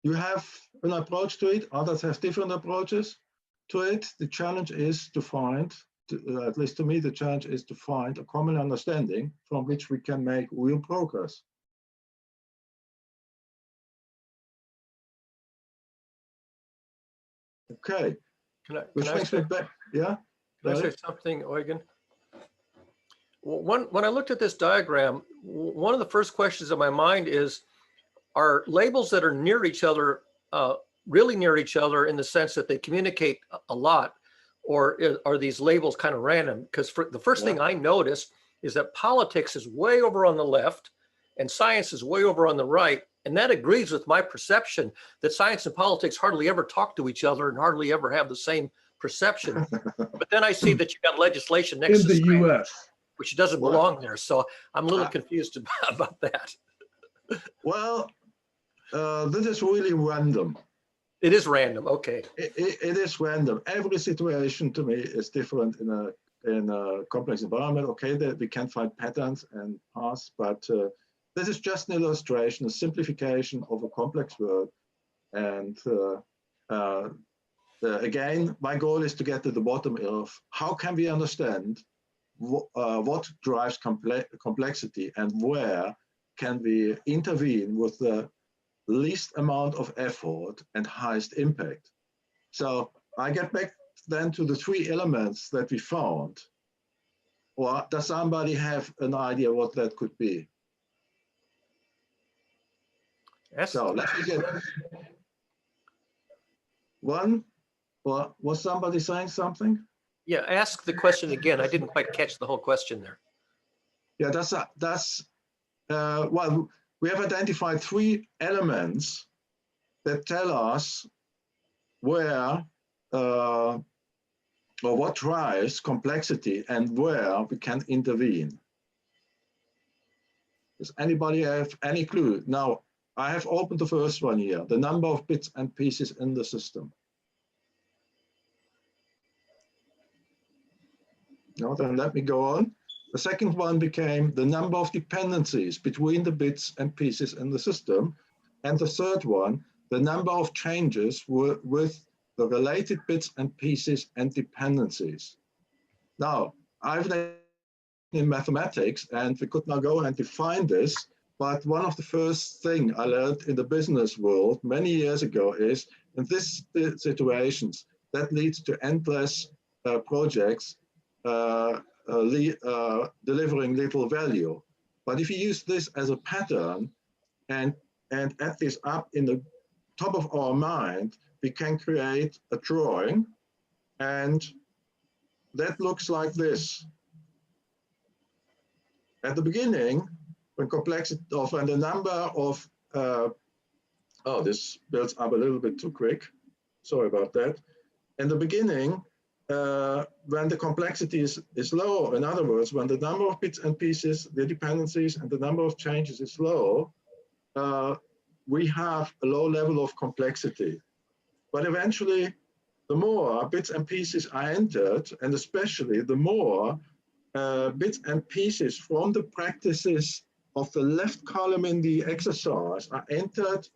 You have an approach to it. Others have different approaches to it. The challenge is to find, at least to me, the challenge is to find a common understanding from which we can make real progress. Okay. Which makes me back. Yeah. Can I say something, Eugen? When I looked at this diagram, one of the first questions in my mind is, are labels that are near each other really near each other in the sense that they communicate a lot, or are these labels kind of random? Because the first thing I noticed is that politics is way over on the left and science is way over on the right. And that agrees with my perception that science and politics hardly ever talk to each other and hardly ever have the same perception. But then I see that you got legislation next in to the US, which doesn't belong there. So I'm a little confused about that. Well, this is really random. It is random. Okay. It is random. Every situation to me is different in a complex environment. Okay, that we can find patterns and paths, but this is just an illustration, a simplification of a complex world. And again, my goal is to get to the bottom of how can we understand what drives complexity and where can we intervene with the least amount of effort and highest impact. So I get back then to the three elements that we found. Or does somebody have an idea what that could be? Yes. So let me get one. Or was somebody saying something? Yeah, ask the question again. I didn't quite catch the whole question there. Yeah, well, we have identified three elements that tell us where or what drives complexity and where we can intervene. Does anybody have any clue? Now, I have opened the first one here, the number of bits and pieces in the system. No, then let me go on. The second one became the number of dependencies between the bits and pieces in the system. And the third one, the number of changes with the related bits and pieces and dependencies. Now, I've in mathematics, and we could now go and define this, but one of the first things I learned in the business world many years ago is, in these situations, that leads to endless projects delivering little value. But if you use this as a pattern and and add this up in the top of our mind, we can create a drawing, and that looks like this. At the beginning, when the number of, oh, this builds up a little bit too quick. Sorry about that. In the beginning, when the complexity is low, in other words, when the number of bits and pieces, the dependencies, and the number of changes is low, we have a low level of complexity. But eventually, the more bits and pieces are entered, and especially the more bits and pieces from the practices of the left column in the exercise are entered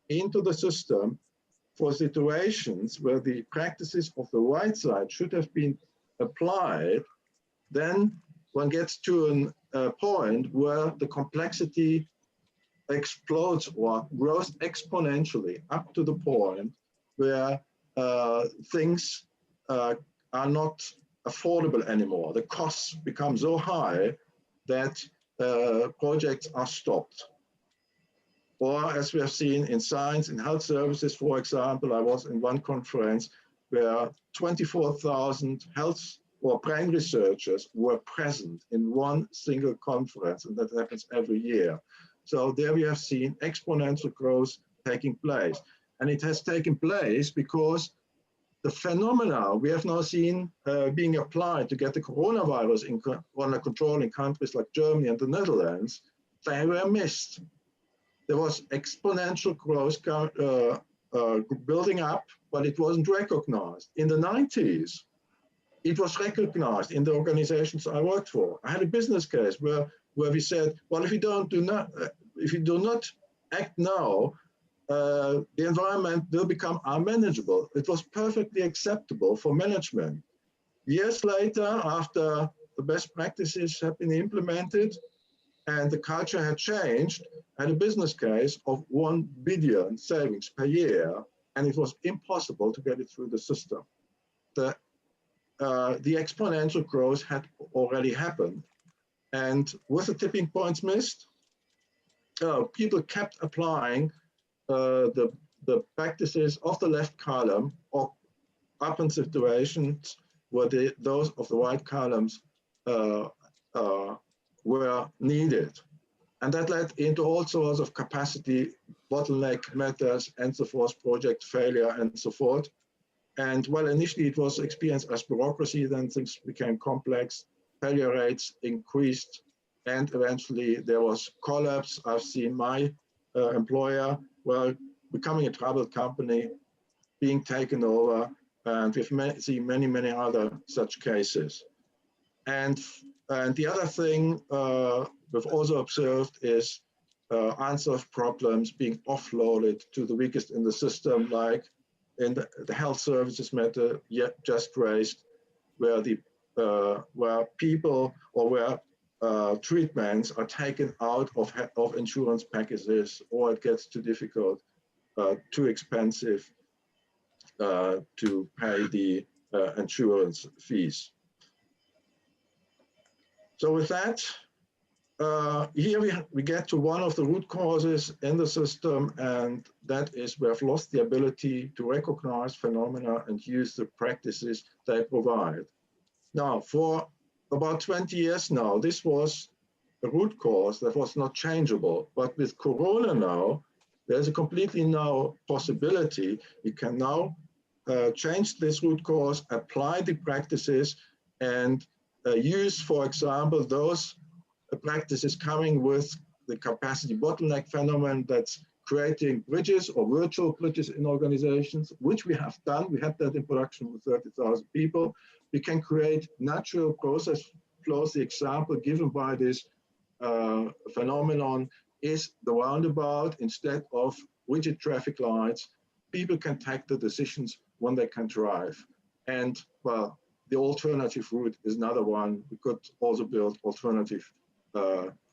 into the system for situations where the practices of the right side should have been applied, then one gets to a point where the complexity explodes or grows exponentially up to the point where things are not affordable anymore. The costs become so high that projects are stopped. Or as we have seen in science, in health services, for example, I was in one conference where 24,000 health or brain researchers were present in one single conference, and that happens every year. So there we have seen exponential growth taking place. And it has taken place because the phenomena we have now seen being applied to get the coronavirus under control in countries like Germany and the Netherlands, they were missed. There was exponential growth building up, but it wasn't recognized. In the 90s, it was recognized in the organizations I worked for. I had a business case where we said, well, if you do not act now, the environment will become unmanageable. It was perfectly acceptable for management. Years later, after the best practices have been implemented and the culture had changed, I had a business case of 1 billion savings per year, and it was impossible to get it through the system. The exponential growth had already happened. And with the tipping points missed, people kept applying the practices of the left column or up in situations where those of the right columns were needed. And that led into all sorts of capacity, bottleneck matters, and so forth, project failure, and so forth. And while initially it was experienced as bureaucracy, then things became complex, failure rates increased, and eventually there was collapse. I've seen my employer, well, becoming a troubled company, being taken over, and we've seen many, many other such cases. And the other thing we've also observed is unsolved problems being offloaded to the weakest in the system, like in the health services matter just raised, where where people or where treatments are taken out of insurance packages, or it gets too difficult, too expensive to pay the insurance fees. So with that, here we get to one of the root causes in the system, and that is we have lost the ability to recognize phenomena and use the practices they provide. Now, for about 20 years now, this was a root cause that was not changeable. But with Corona now, there's a completely now possibility. We can now change this root cause, apply the practices, and use, for example, those practices coming with the capacity bottleneck phenomenon that's creating bridges or virtual bridges in organizations, which we have done. We had that in production with 30,000 people. We can create natural process flows. The example given by this phenomenon is the roundabout. Instead of rigid traffic lights, people can take the decisions when they can drive. And well, the alternative route is another one. We could also build alternative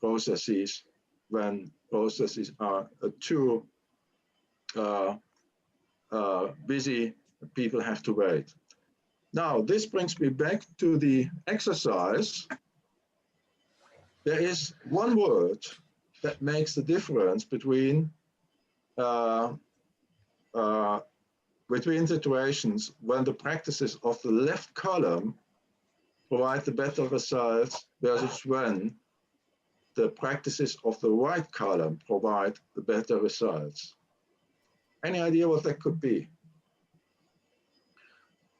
processes when processes are too busy, people have to wait. Now, this brings me back to the exercise. There is one word that makes the difference between uh, uh, between situations when the practices of the left column provide the better results versus when the practices of the right column provide the better results. Any idea what that could be?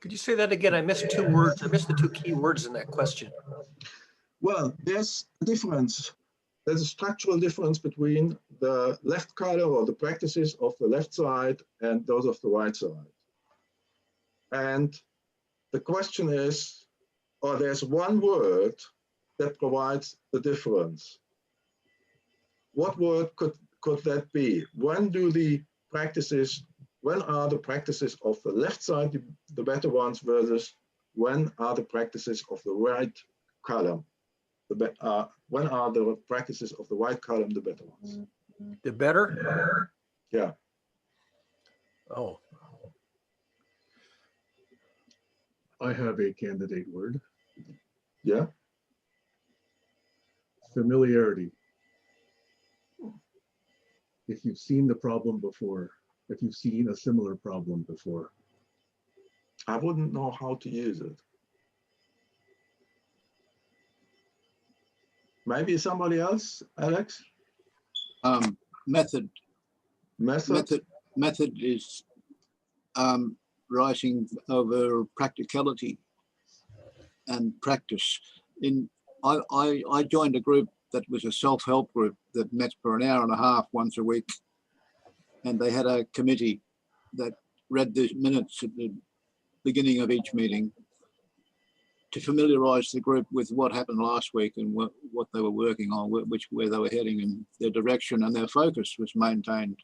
Could you say that again? I missed two words. I missed the two key words in that question. Well, there's a difference. There's a structural difference between the left column or the practices of the left side and those of the right side. And the question is, or there's one word that provides the difference. What word could that be? When are the practices of the left side the better ones versus when are the practices of the right column when are the practices of the right column the better ones? The better? Yeah. Oh, I have a candidate word. Yeah. Familiarity. If you've seen the problem before, if you've seen a similar problem before. I wouldn't know how to use it. Maybe somebody else, Alex? Method. Method? Method is writing over practicality and practice. I joined a group that was a self-help group that met for an hour and a half once a week, and they had a committee that read the minutes at the beginning of each meeting to familiarize the group with what happened last week and what they were working on, where they were heading, and their direction and their focus was maintained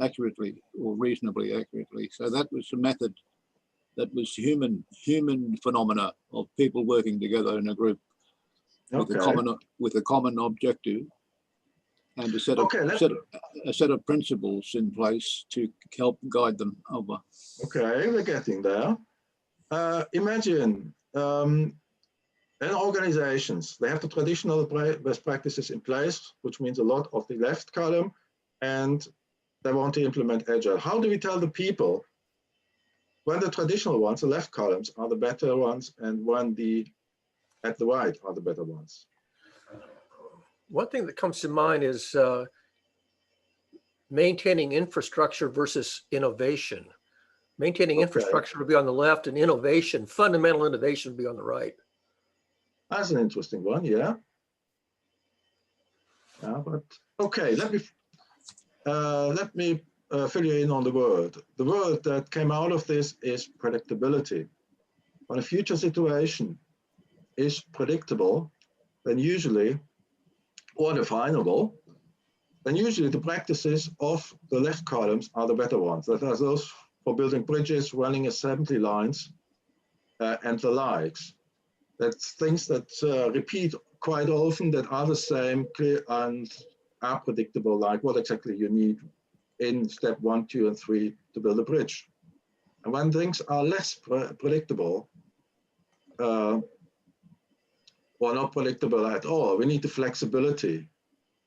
accurately or reasonably accurately. So that was a method that was human phenomena of people working together in a group with a common objective and a set of principles in place to help guide them over. Okay, we're getting there. Imagine in organizations, they have the traditional best practices in place, which means a lot of the left column, and they want to implement Agile. How do we tell the people when the traditional ones, the left columns, are the better ones, and when the at the right are the better ones? one thing that comes to mind is maintaining infrastructure versus innovation. Maintaining infrastructure would be on the left, and innovation, fundamental innovation, would be on the right. That's an interesting one, yeah. But okay, let me fill you in on the word. The word that came out of this is predictability. When a future situation is predictable, then usually, or definable, then usually the practices of the left columns are the better ones. That are those for building bridges, running assembly lines, and the likes. That's things that repeat quite often, that are the same, clear, and are predictable, like what exactly you need in step 1, 2, and 3 to build a bridge. And when things are less predictable, or not predictable at all, we need the flexibility.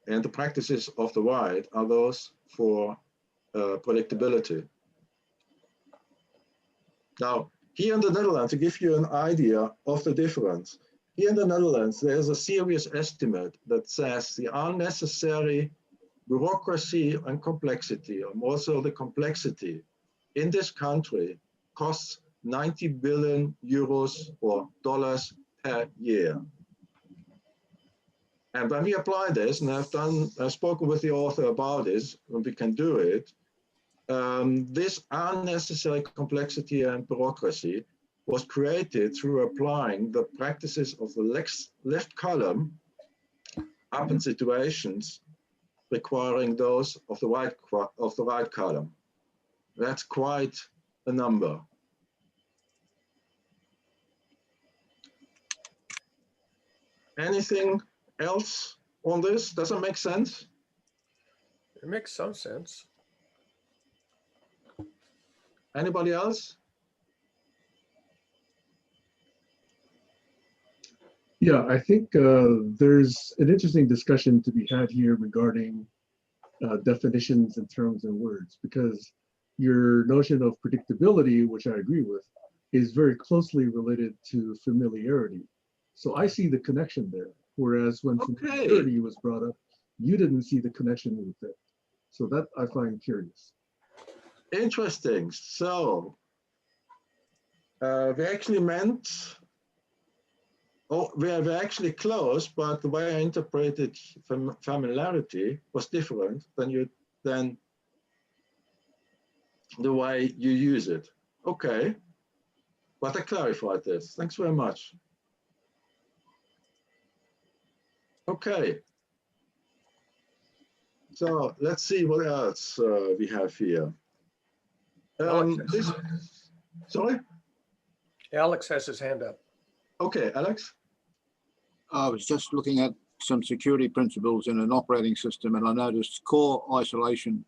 And the practices of the right are those for predictability. Now, here in the Netherlands, to give you an idea of the difference, here in the Netherlands, there's a serious estimate that says the unnecessary bureaucracy and complexity, and also the complexity in this country, costs 90 billion euros or dollars per year. And when we apply this, and I've spoken with the author about this, and we can do it, this unnecessary complexity and bureaucracy was created through applying the practices of the left column up in situations requiring those of the right column. That's quite a number. Anything else on this? Does it make sense? It makes some sense. Anybody else? Yeah, I think there's an interesting discussion to be had here regarding definitions and terms and words, because your notion of predictability, which I agree with, is very closely related to familiarity. So I see the connection there, whereas when familiarity was brought up, you didn't see the connection with it. So that I find curious. Interesting. So we actually meant, we are actually close, but the way I interpreted familiarity was different than the way you use it. Okay, but I clarified this. Thanks very much. Okay. So let's see what else we have here. Sorry? Alex has his hand up. Okay, Alex? I was just looking at some security principles in an operating system, and I noticed core isolation.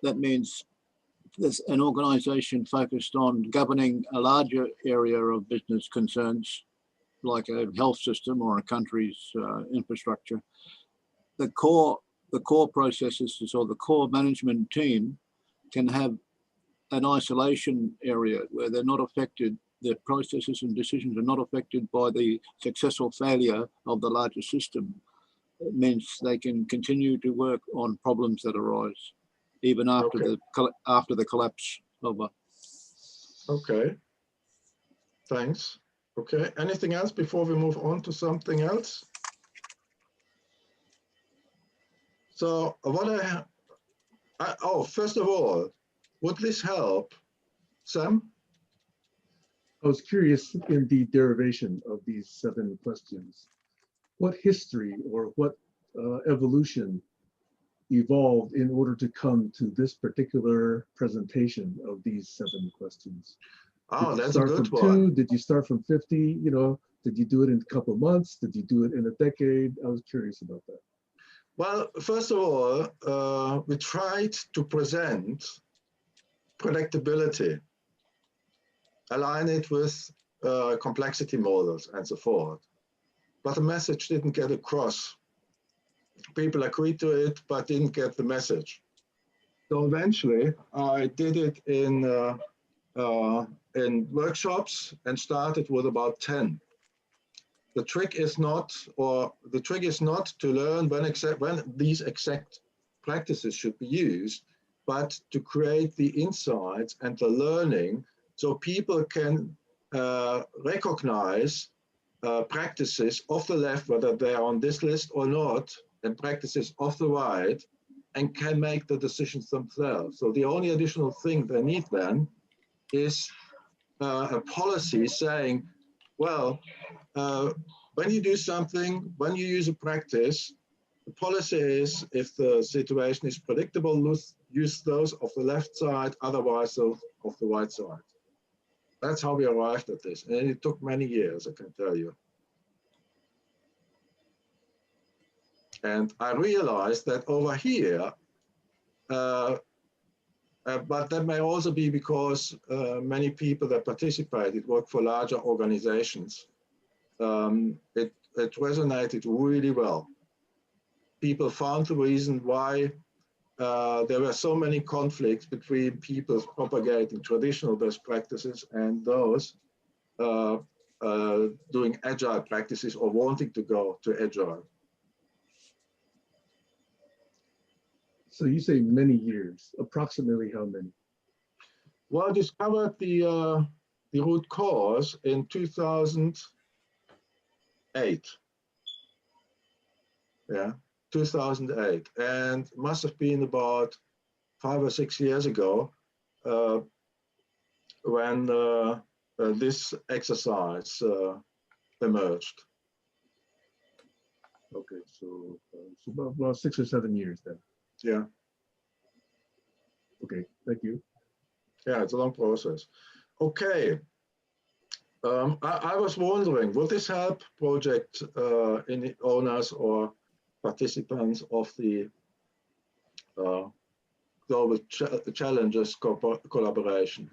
That means there's an organization focused on governing a larger area of business concerns, like a health system or a country's infrastructure. The core processes or the core management team can have an isolation area where they're not affected, their processes and decisions are not affected by the successful failure of the larger system. It means they can continue to work on problems that arise even after the collapse of a. Okay, thanks. Okay, anything else before we move on to something else? So what first of all, would this help, Sam? I was curious in the derivation of these 7 questions. What history or what evolution evolved in order to come to this particular presentation of these 7 questions? Oh, that's a good one. 2? Did you start from 50? You know, did you do it in a couple of months? Did you do it in a decade? I was curious about that. Well, first of all, we tried to present predictability, align it with complexity models and so forth. But the message didn't get across. People agreed to it, but didn't get the message. So eventually, I did it in workshops and started with about 10. The trick is not to learn when these exact practices should be used, but to create the insights and the learning so people can recognize practices of the left, whether they're on this list or not, and practices of the right, and can make the decisions themselves. So the only additional thing they need then is a policy saying, well, when you do something, when you use a practice, the policy is, if the situation is predictable, use those of the left side, otherwise those of the right side. That's how we arrived at this. And it took many years, I can tell you. And I realized that over here, but that may also be because many people that participated work for larger organizations. It resonated really well. People found the reason why there were so many conflicts between people propagating traditional best practices and those doing agile practices or wanting to go to agile. So you say many years, approximately how many? Well, I discovered the root cause in 2008. Yeah, 2008. And must have been about 5 or 6 years ago when this exercise emerged. Okay, so about 6 or 7 years then. Yeah. Okay, thank you. Yeah, it's a long process. Okay. I was wondering, will this help project owners or participants of the Global Challenges collaboration?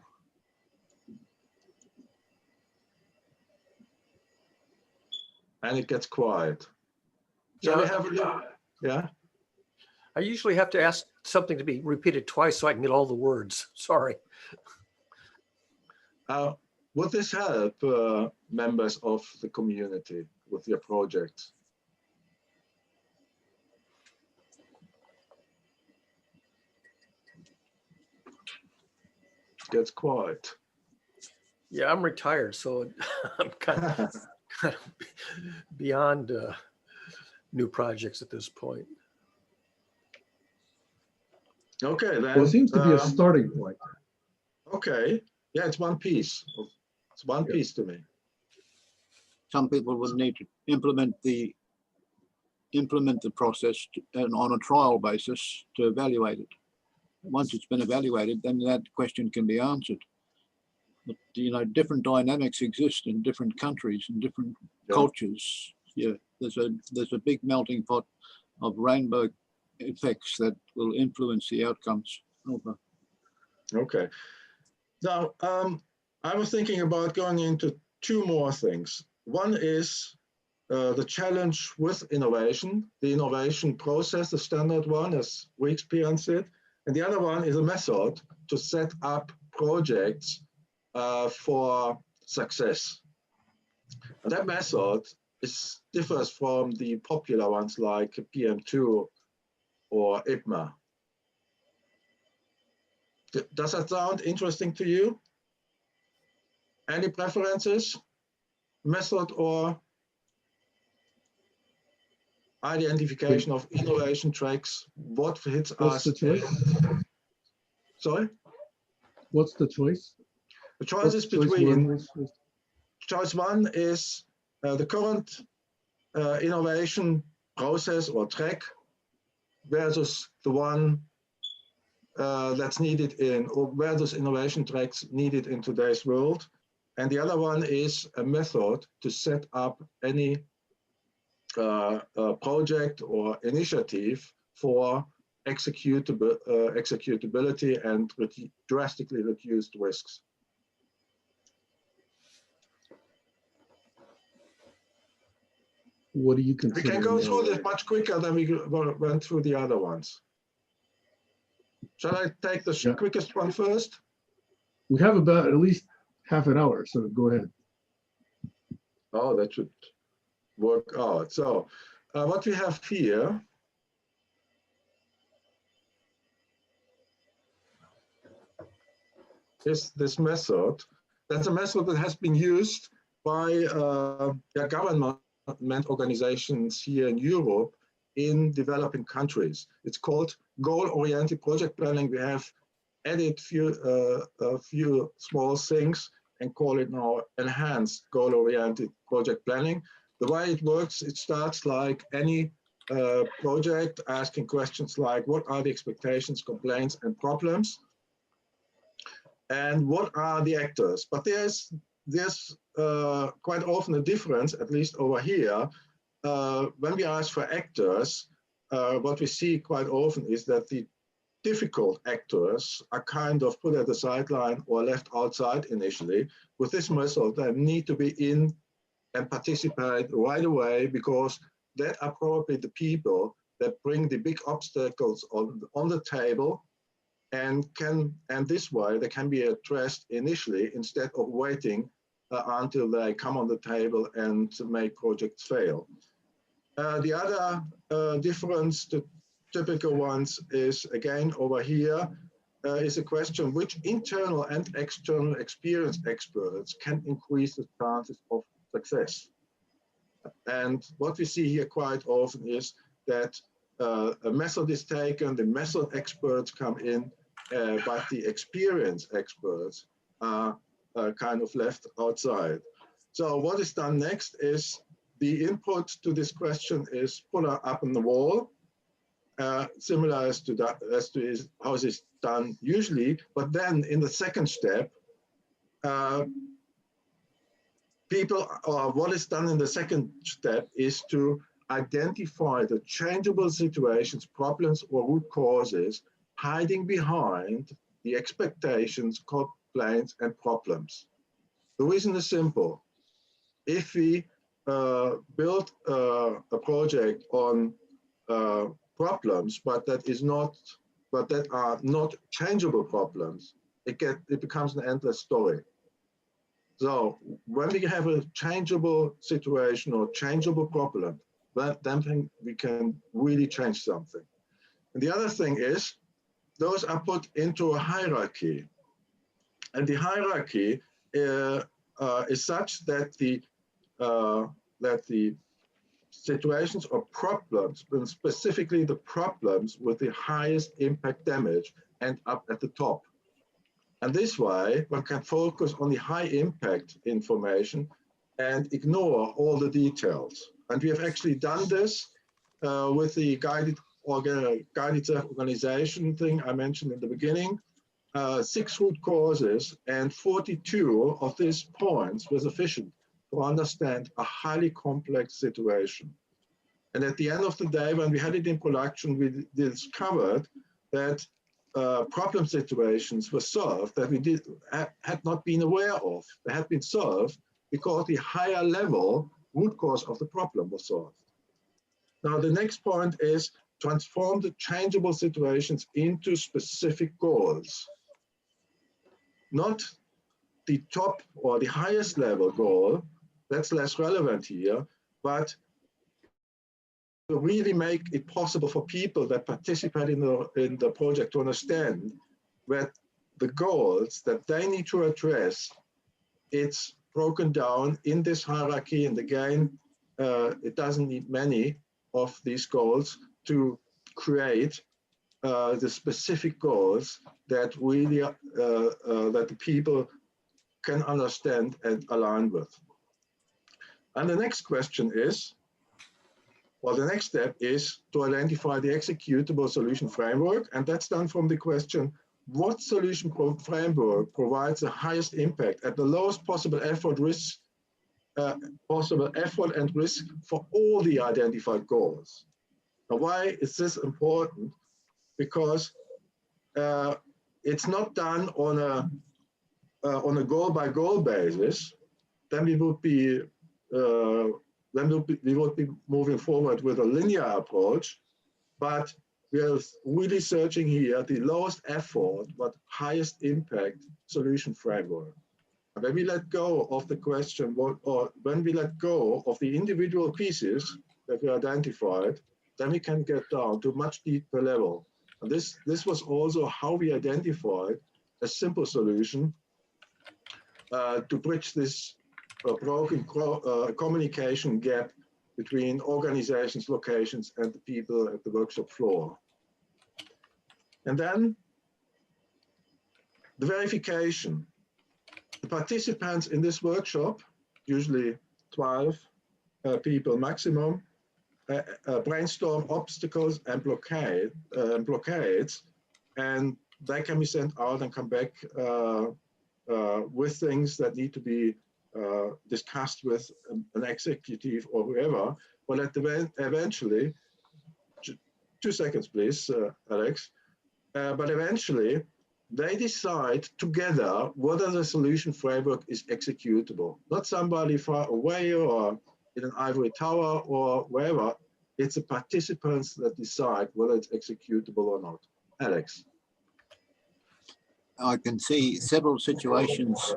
And it gets quiet. Shall we have a look? Yeah. I usually have to ask something to be repeated twice so I can get all the words. Sorry. Would this help members of the community with your project? Gets quiet. Yeah, I'm retired, so I'm kind of beyond new projects at this point. Okay, then. Well, it seems to be a starting point. Okay. Yeah, it's one piece. It's one piece to me. Some people will need to implement the process on a trial basis to evaluate it. Once it's been evaluated, then that question can be answered. But you know, different dynamics exist in different countries and different cultures. Yeah, there's a big melting pot of rainbow effects that will influence the outcomes. Okay. Now, I was thinking about going into two more things. One is the challenge with innovation, the innovation process, the standard one, as we experienced it. And the other one is a method to set up projects for success. And that method differs from the popular ones like PM2 or IDM. Does that sound interesting to you? Any preferences, method or identification of innovation tracks? What fits us? What's the choice? Sorry? What's the choice? The choice is between, choice one is the current innovation process or track versus the one that's needed or versus innovation tracks needed in today's world. And the other one is a method to set up any project or initiative for executability and drastically reduced risks. What do you consider? We can go through this much quicker than we went through the other ones. Shall I take the quickest one first? We have about at least half an hour, so go ahead. Oh, that should work out. So what we have here is this method. That's a method that has been used by government organizations here in Europe in developing countries. It's called goal-oriented project planning. We have added a few small things and call it now enhanced goal-oriented project planning. The way it works, it starts like any project, asking questions like, what are the expectations, complaints, and problems? And what are the actors? But there's quite often a difference, at least over here. When we ask for actors, what we see quite often is that the difficult actors are kind of put at the sideline or left outside initially. With this method, they need to be in and participate right away, because that are probably the people that bring the big obstacles on the table, and this way they can be addressed initially instead of waiting until they come on the table and make projects fail. The other difference, the typical ones, is again over here, is a question which internal and external experienced experts can increase the chances of success. And what we see here quite often is that a method is taken, the method experts come in, but the experienced experts are kind of left outside. So what is done next is the input to this question is put up on the wall, similar as to how it is done usually. But then in the second step, what is done in the second step is to identify the changeable situations, problems, or root causes hiding behind the expectations, complaints, and problems. The reason is simple. If we build a project on problems, but that are not changeable problems, it becomes an endless story. So when we have a changeable situation or changeable problem, then we can really change something. And the other thing is, those are put into a hierarchy. And the hierarchy is such that the situations or problems, but specifically the problems with the highest impact damage, end up at the top. And this way, one can focus on the high impact information and ignore all the details. And we have actually done this with the guided organization thing I mentioned in the beginning. 6 root causes and 42 of these points were sufficient to understand a highly complex situation. And at the end of the day, when we had it in production, we discovered that problem situations were solved that we had not been aware of. They had been solved because the higher level root cause of the problem was solved. Now, the next point is transform the changeable situations into specific goals. Not the top or the highest level goal, that's less relevant here, but to really make it possible for people that participate in the project to understand that the goals that they need to address, it's broken down in this hierarchy. And again, it doesn't need many of these goals to create the specific goals that really that the people can understand and align with. And the next question is, well, the next step is to identify the executable solution framework, and that's done from the question, what solution framework provides the highest impact at the lowest possible effort and risk for all the identified goals? Now, why is this important? Because it's not done on a goal-by-goal basis. Then we would be moving forward with a linear approach, but we are really searching here the lowest effort but highest impact solution framework. And when we let go of the question, or when we let go of the individual pieces that we identified, then we can get down to a much deeper level. And this was also how we identified a simple solution to bridge this broken communication gap between organizations, locations, and the people at the workshop floor. And then the verification. The participants in this workshop, usually 12 people maximum, brainstorm obstacles and blockades, and they can be sent out and come back with things that need to be discussed with an executive or whoever. Well, eventually, 2 seconds, please, Alex. But eventually, they decide together whether the solution framework is executable. Not somebody far away or in an ivory tower or wherever. It's the participants that decide whether it's executable or not. Alex. I can see several situations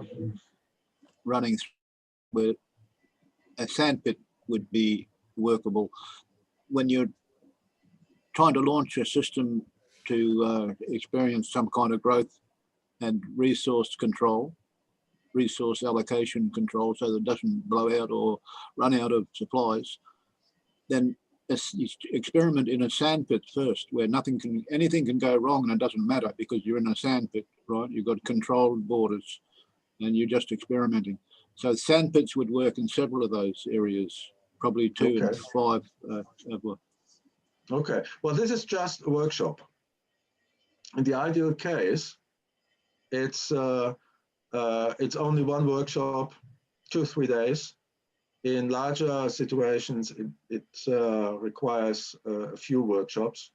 running where a sandpit would be workable. When you're trying to launch a system to experience some kind of growth and resource control, resource allocation control, so that it doesn't blow out or run out of supplies, then you experiment in a sandpit first, where anything can go wrong, and it doesn't matter because you're in a sandpit, right? You've got controlled borders, and you're just experimenting. So sandpits would work in several of those areas, probably 2 and 5. Okay. Well, this is just a workshop. In the ideal case, it's only one workshop, 2-3 days. In larger situations, it requires a few workshops,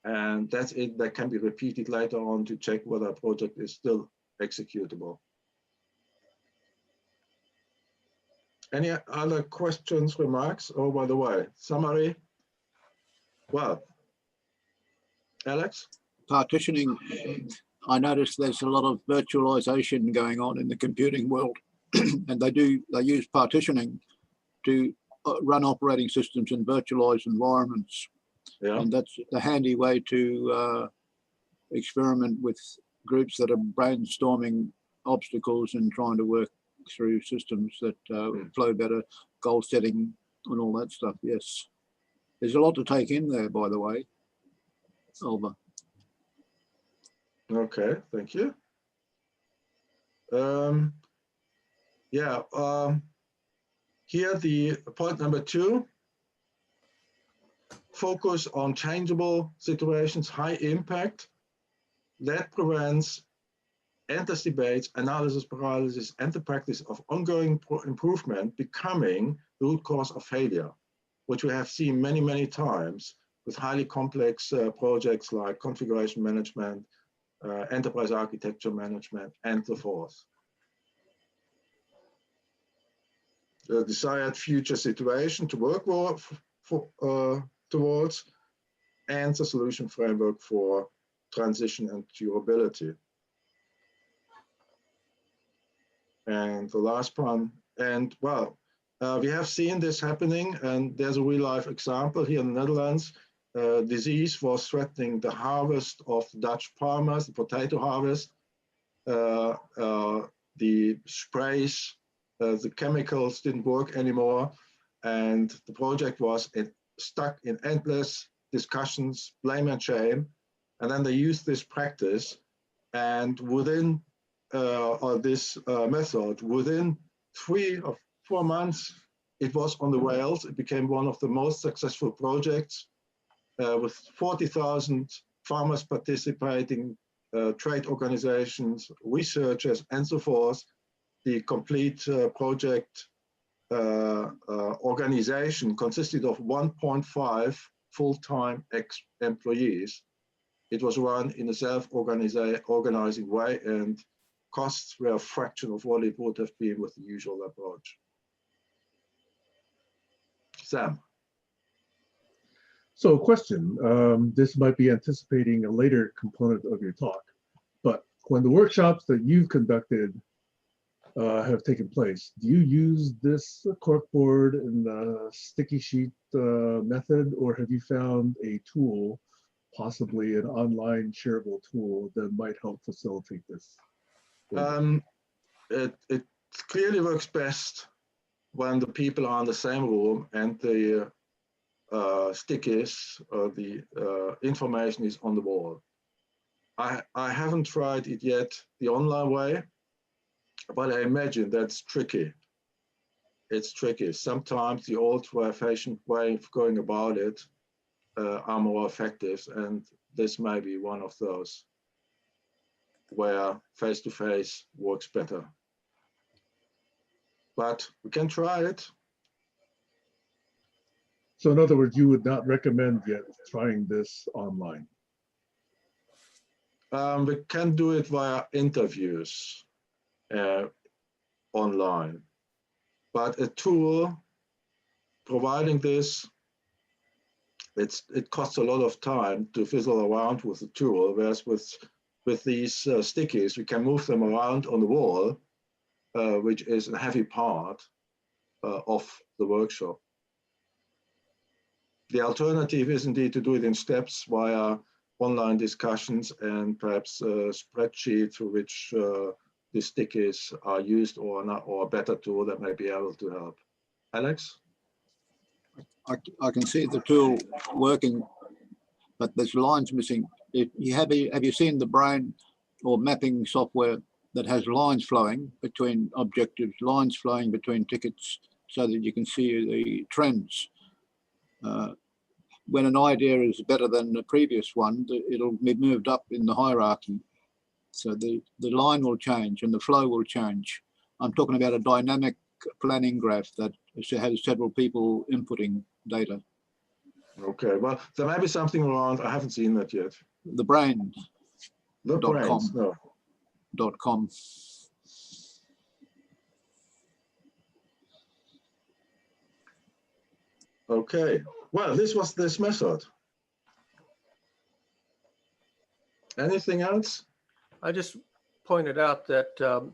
and that's it. That can be repeated later on to check whether a project is still executable. Any other questions, remarks? Oh, by the way, summary. Well, Alex? Partitioning, I noticed there's a lot of virtualization going on in the computing world, and they use partitioning to run operating systems in virtualized environments. Yeah. And that's a handy way to experiment with groups that are brainstorming obstacles and trying to work through systems that flow better, goal setting and all that stuff. Yes. There's a lot to take in there, by the way. Over. Okay, thank you. Here the point number 2, focus on changeable situations, high impact. That prevents endless debates, analysis paralysis, and the practice of ongoing improvement becoming the root cause of failure, which we have seen many, many times with highly complex projects like configuration management, enterprise architecture management, and so forth. The desired future situation to work towards, and the solution framework for transition and durability. And the last one, and well, we have seen this happening, and there's a real life example here in the Netherlands. Disease was threatening the harvest of Dutch farmers, the potato harvest. The sprays, the chemicals didn't work anymore, and the project was stuck in endless discussions, blame and shame. And then they used this practice, and within this method, within 3 or 4 months, it was on the rails. It became one of the most successful projects with 40,000 farmers participating, trade organizations, researchers, and so forth. The complete project organization consisted of 1.5 full-time employees. It was run in a self-organizing way, and costs were a fraction of what it would have been with the usual approach. Sam. So question, this might be anticipating a later component of your talk, but when the workshops that you've conducted have taken place, do you use this corkboard and sticky sheet method, or have you found a tool, possibly an online shareable tool, that might help facilitate this? It clearly works best when the people are in the same room and the stickies or the information is on the wall. I haven't tried it yet the online way, but I imagine that's tricky. It's tricky. Sometimes the old-fashioned way of going about it are more effective, and this may be one of those where face-to-face works better. But we can try it. So in other words, you would not recommend yet trying this online? We can do it via interviews online. But a tool providing this, it costs a lot of time to fizzle around with the tool, whereas with these stickies, we can move them around on the wall, which is a heavy part of the workshop. The alternative is indeed to do it in steps via online discussions and perhaps a spreadsheet through which the stickies are used, or not, or a better tool that may be able to help. Alex? I can see the tool working, but there's lines missing. Have you seen the brain or mapping software that has lines flowing between objectives, lines flowing between tickets, so that you can see the trends? When an idea is better than the previous one, it'll be moved up in the hierarchy. So the line will change and the flow will change. I'm talking about a dynamic planning graph that has several people inputting data. Okay, well, there may be something around. I haven't seen that yet. The brain. The brains, no. .com. Okay, well, this was this method. Anything else? I just pointed out that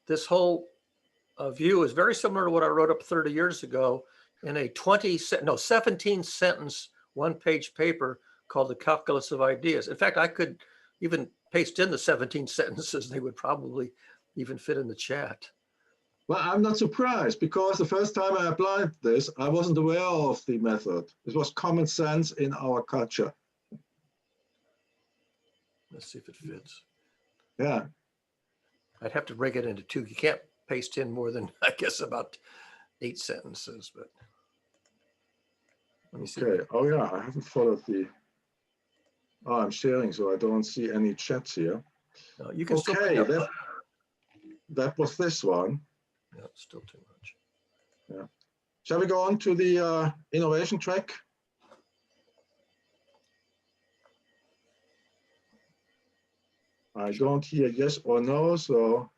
this whole view is very similar to what I wrote up 30 years ago in a 17 sentence, one-page paper called The Calculus of Ideas. In fact, I could even paste in the 17 sentences. They would probably even fit in the chat. Well, I'm not surprised, because the first time I applied this, I wasn't aware of the method. It was common sense in our culture. Let's see if it fits. Yeah. I'd have to break it into two. You can't paste in more than, I guess, about 8 sentences, but let me see. Okay. Oh yeah, I haven't followed the. Oh, I'm sharing, so I don't see any chats here. No, you can still Okay, pick up. that was this one. No, still too much. Yeah. Shall we go on to the innovation track? I don't hear yes or no, so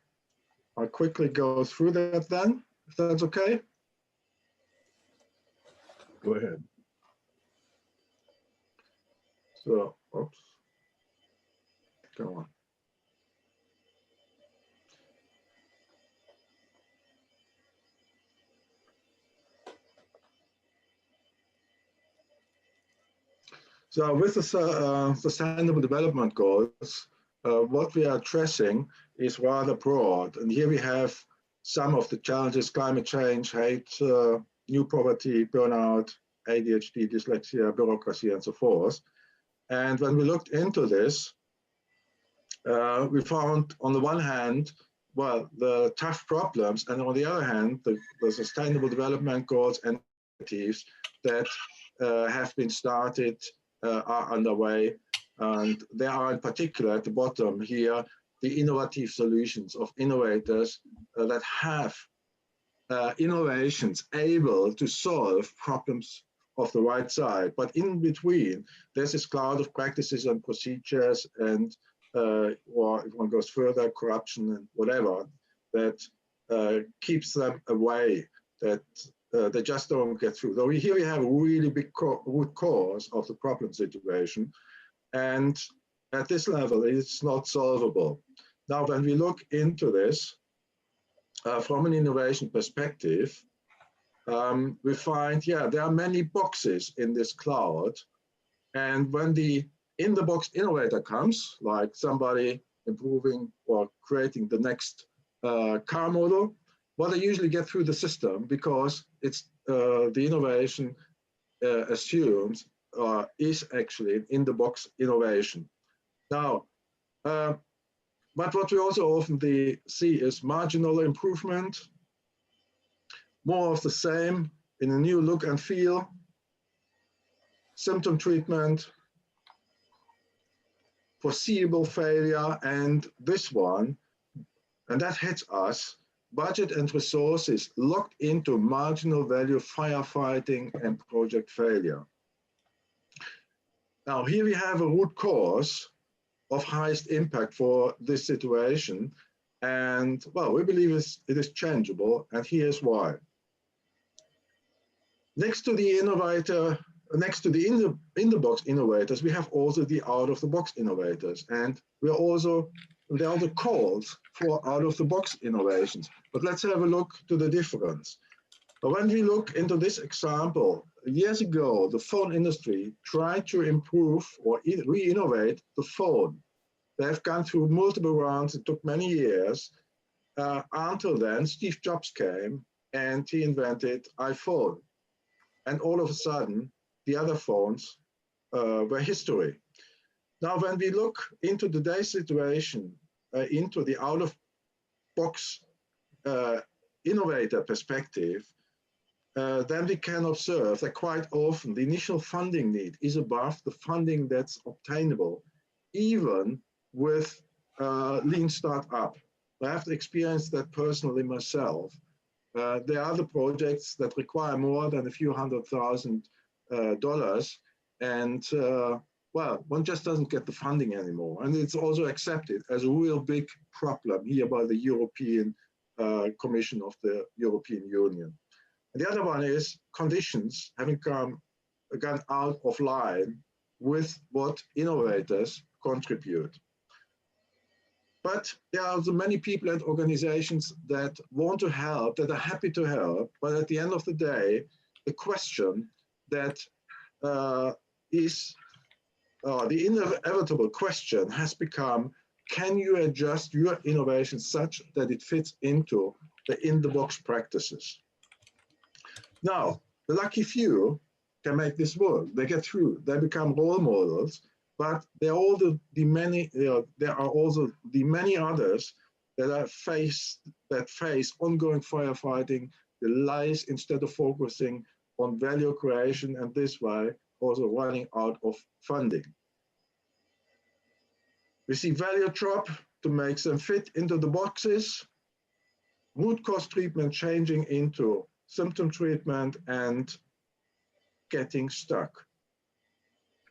I'll quickly go through that then, if that's okay. Go ahead. So, oops. Go on. So with the Sustainable Development Goals, what we are addressing is rather broad. And here we have some of the challenges: climate change, hate, new poverty, burnout, ADHD, dyslexia, bureaucracy, and so forth. And when we looked into this, we found on the one hand, well, the tough problems, and on the other hand, the Sustainable Development Goals and initiatives that have been started are underway. And there are in particular at the bottom here, the innovative solutions of innovators that have innovations able to solve problems of the right side. But in between, there's this cloud of practices and procedures and, or if one goes further, corruption and whatever, that keeps them away, that they just don't get through. Though here we have a really big root cause of the problem situation. And at this level, it's not solvable. Now, when we look into this from an innovation perspective, we find, yeah, there are many boxes in this cloud. And when the in-the-box innovator comes, like somebody improving or creating the next car model, well, they usually get through the system because it's the innovation assumes is actually an in-the-box innovation. Now, but what we also often see is marginal improvement, more of the same in a new look and feel, symptom treatment, foreseeable failure, and this one, and that hits us, budget and resources locked into marginal value firefighting and project failure. Now, here we have a root cause of highest impact for this situation. And well, we believe it is changeable, and here's why. Next to the innovator, next to the in-the-box innovators, we have also the out-of-the-box innovators. And there are also calls for out-of-the-box innovations. But let's have a look to the difference. But when we look into this example, years ago, the phone industry tried to improve or re-innovate the phone. They have gone through multiple rounds. It took many years. Until then, Steve Jobs came and he invented iPhone. And all of a sudden, the other phones were history. Now, when we look into today's situation, into the out-of-box innovator perspective, then we can observe that quite often the initial funding need is above the funding that's obtainable, even with lean startup. I have experienced that personally myself. There are other projects that require more than a few $100,000, and well, one just doesn't get the funding anymore. And it's also accepted as a real big problem here by the European Commission of the European Union. And the other one is conditions having gone out of line with what innovators contribute. But there are also many people and organizations that want to help, that are happy to help. But at the end of the day, the question that is the inevitable question has become, can you adjust your innovation such that it fits into the in-the-box practices? Now, the lucky few can make this work. They get through. They become role models. But there are also the many others that face ongoing firefighting, the lies instead of focusing on value creation, and this way also running out of funding. We see value drop to make them fit into the boxes, root cause treatment changing into symptom treatment, and getting stuck.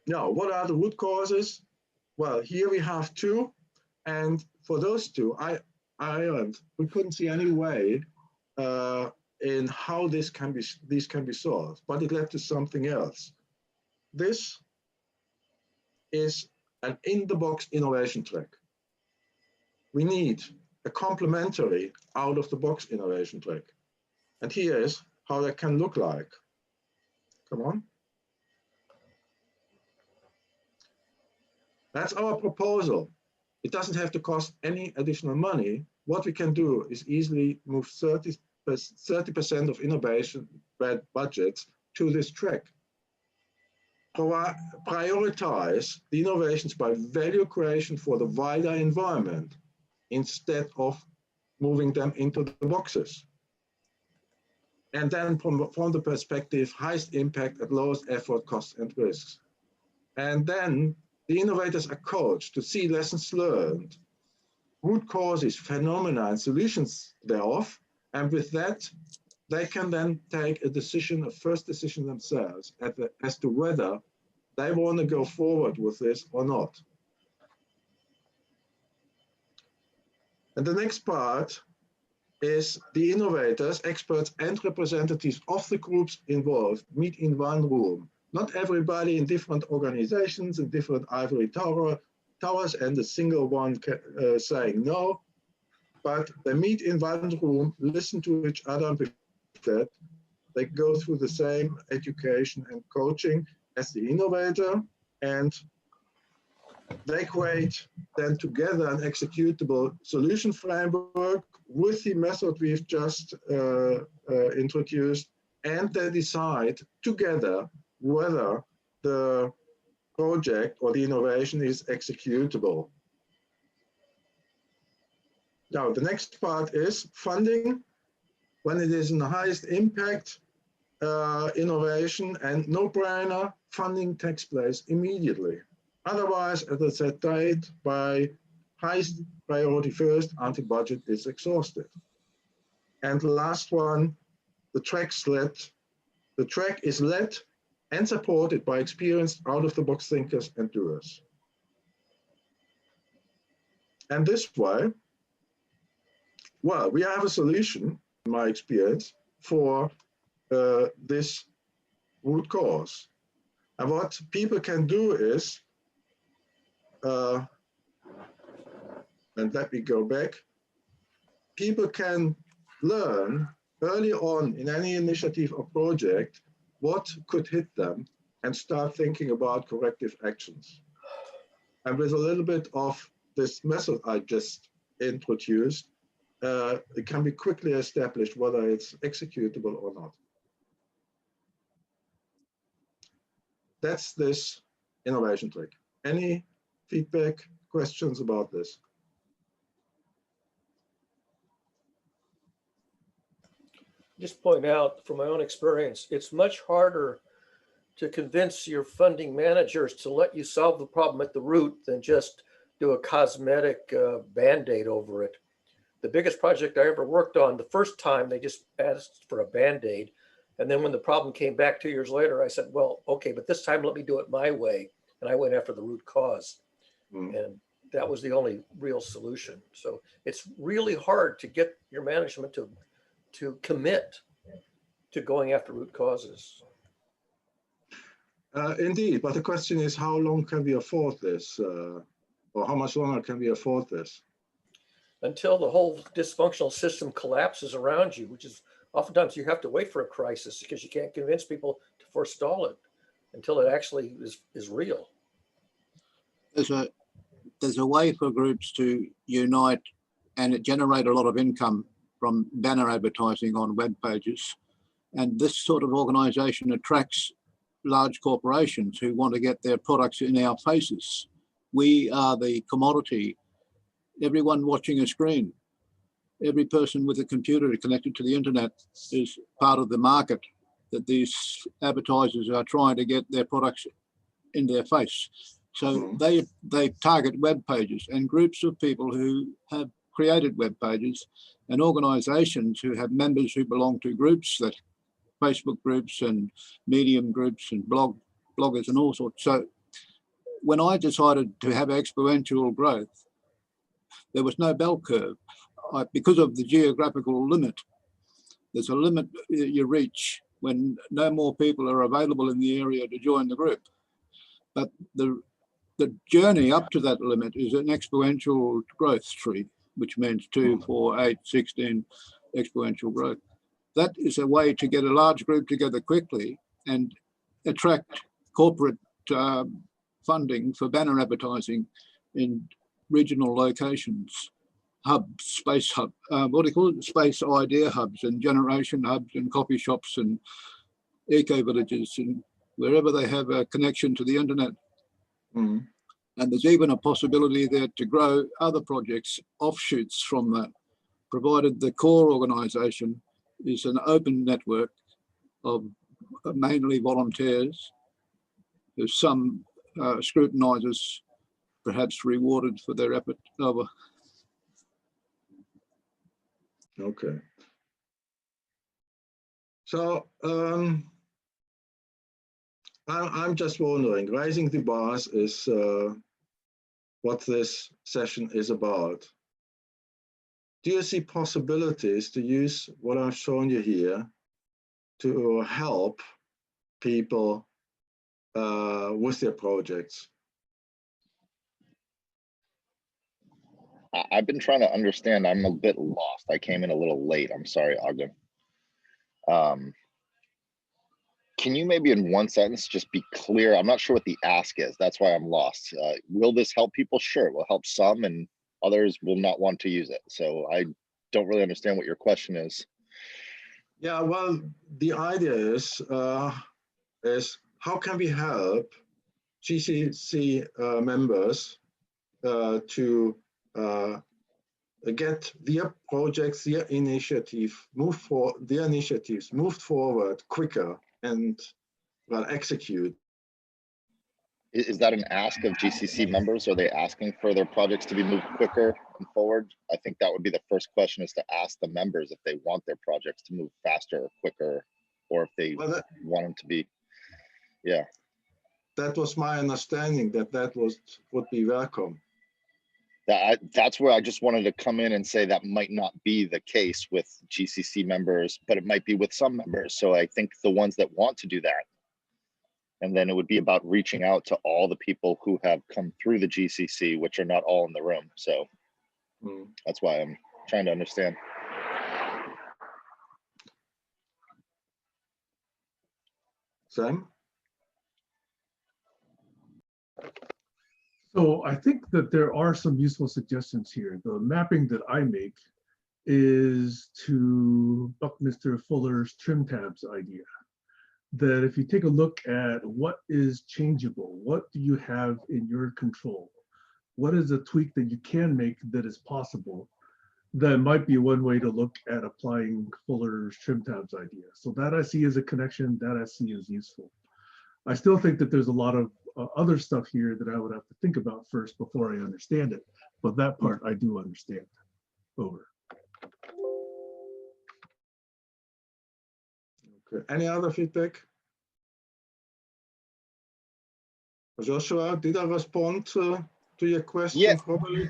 Now, what are the root causes? Well, here we have two, and for those two, we couldn't see any way in how these can be solved, but it led to something else. This is an in-the-box innovation track. We need a complementary out-of-the-box innovation track, and here is how that can look like. Come on. That's our proposal. It doesn't have to cost any additional money. What we can do is easily move 30% of innovation budgets to this track. Prioritize the innovations by value creation for the wider environment instead of moving them into the boxes. And then from the perspective, highest impact at lowest effort, costs, and risks. And then the innovators are coached to see lessons learned, root causes, phenomena, and solutions thereof. And with that, they can then take a first decision themselves as to whether they want to go forward with this or not. And the next part is the innovators, experts, and representatives of the groups involved meet in one room. Not everybody in different organizations and different ivory towers and a single one saying no, but they meet in one room, listen to each other, and with that, they go through the same education and coaching as the innovator, and they create then together an executable solution framework with the method we've just introduced, and they decide together whether the project or the innovation is executable. Now, the next part is funding. When it is in the highest impact innovation and no-brainer, funding takes place immediately. Otherwise, as I said, tied by highest priority first until budget is exhausted. And the last one, the track is led and supported by experienced out-of-the-box thinkers and doers. And this way, well, we have a solution, in my experience, for this root cause. And what people can do is, and let me go back, people can learn early on in any initiative or project what could hit them and start thinking about corrective actions. And with a little bit of this method I just introduced, it can be quickly established whether it's executable or not. That's this innovation trick. Any feedback, questions about this? Just point out from my own experience, it's much harder to convince your funding managers to let you solve the problem at the root than just do a cosmetic Band-Aid over it. The biggest project I ever worked on, the first time they just asked for a Band-Aid. And then when the problem came back 2 years later, I said, well, okay, but this time let me do it my way. And I went after the root cause. And that was the only real solution. So it's really hard to get your management to commit to going after root causes. Indeed, but the question is, how long can we afford this? Or how much longer can we afford this? until the whole dysfunctional system collapses around you, which is oftentimes you have to wait for a crisis because you can't convince people to forestall it until it actually is real. There's a way for groups to unite and generate a lot of income from banner advertising on web pages. And this sort of organization attracts large corporations who want to get their products in our faces. We are the commodity. Everyone watching a screen, every person with a computer connected to the internet is part of the market that these advertisers are trying to get their products in their face. So they target web pages, and groups of people who have created web pages and organizations who have members who belong to groups, that Facebook groups and Medium groups and bloggers and all sorts. So when I decided to have exponential growth, there was no bell curve. Because of the geographical limit, there's a limit you reach when no more people are available in the area to join the group. But the journey up to that limit is an exponential growth tree, which means 2, 4, 8, 16 exponential growth. That is a way to get a large group together quickly and attract corporate funding for banner advertising in regional locations, hubs, space hub, what do you call it? Space idea hubs and generation hubs and coffee shops and eco villages and wherever they have a connection to the internet. And there's even a possibility there to grow other projects, offshoots from that, provided the core organization is an open network of mainly volunteers, there's some scrutinizers perhaps rewarded for their effort. Over. Okay. So I'm just wondering, raising the bars is what this session is about. Do you see possibilities to use what I've shown you here to help people with their projects? I've been trying to understand. I'm a bit lost. I came in a little late. I'm sorry, Ogden. Can you maybe in one sentence just be clear? I'm not sure what the ask is. That's why I'm lost. Will this help people? Sure, it will help some, and others will not want to use it. So I don't really understand what your question is. Yeah, well, the idea is how can we help GCC members to get their projects, their initiatives moved forward quicker and execute. Is that an ask of GCC members? Are they asking for their projects to be moved quicker and forward? I think that would be the first question, is to ask the members if they want their projects to move faster or quicker, or if they want them to be, yeah. That was my understanding, that would be welcome. That's where I just wanted to come in and say that might not be the case with GCC members, but it might be with some members. So I think the ones that want to do that, and then it would be about reaching out to all the people who have come through the GCC, which are not all in the room. So that's why I'm trying to understand. Sam? So I think that there are some useful suggestions here. The mapping that I make is to Buckminster Fuller's trim tabs idea. That if you take a look at what is changeable, what do you have in your control? What is a tweak that you can make that is possible? That might be one way to look at applying Fuller's trim tabs idea. So that I see as a connection, that I see as useful. I still think that there's a lot of other stuff here that I would have to think about first before I understand it. But that part I do understand. Over. Okay. Any other feedback? Joshua, did I respond to your question properly?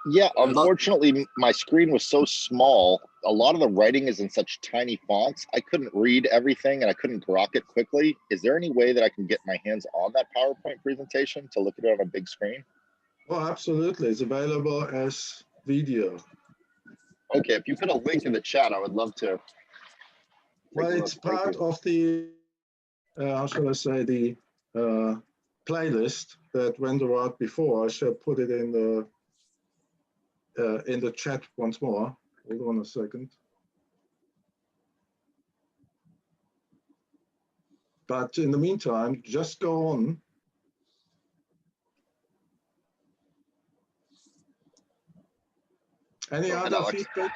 Yeah, unfortunately, my screen was so small. A lot of the writing is in such tiny fonts. I couldn't read everything and I couldn't grok it quickly. Is there any way that I can get my hands on that PowerPoint presentation to look at it on a big screen? Oh, absolutely. It's available as video. Okay, if you put a link in the chat, I would love to. Well, it's part of the, how shall I say, the playlist that went around before. I shall put it in the chat once more. Hold on a second. But in the meantime, just go on. Any Go ahead, other Alex. feedback?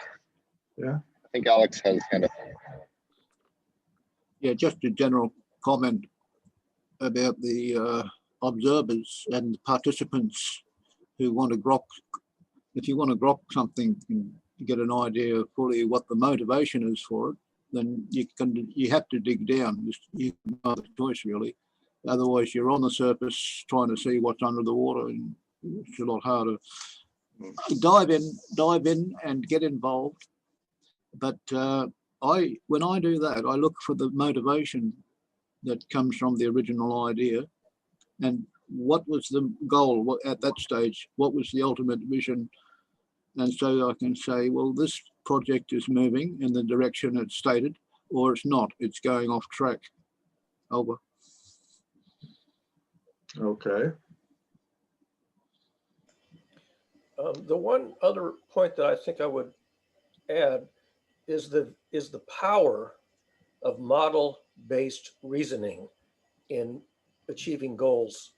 Yeah. I think Alex has his hand up. Yeah, just a general comment about the observers and participants who want to grok. If you want to grok something and get an idea of fully what the motivation is for it, then you have to dig down. You have no other choice really. Otherwise, you're on the surface trying to see what's under the water, and it's a lot harder. Dive in, and get involved. But when I do that, I look for the motivation that comes from the original idea, and what was the goal at that stage? What was the ultimate vision? And so I can say, well, this project is moving in the direction it's stated, or it's not. It's going off track. Over. Okay. The one other point that I think I would add is the power of model-based reasoning in achieving goals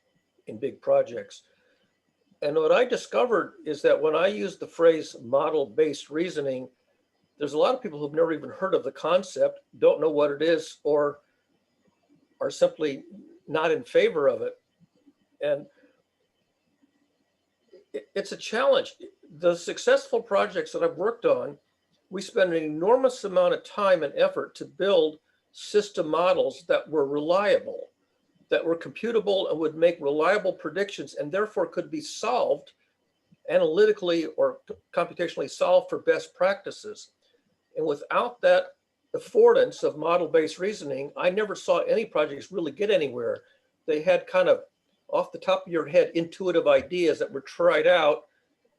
in big projects. And what I discovered is that when I use the phrase model-based reasoning, there's a lot of people who've never even heard of the concept, don't know what it is, or are simply not in favor of it. And it's a challenge. The successful projects that I've worked on, we spend an enormous amount of time and effort to build system models that were reliable, that were computable and would make reliable predictions, and therefore could be solved analytically or computationally solved for best practices. And without that affordance of model-based reasoning, I never saw any projects really get anywhere. They had kind of off the top of your head intuitive ideas that were tried out,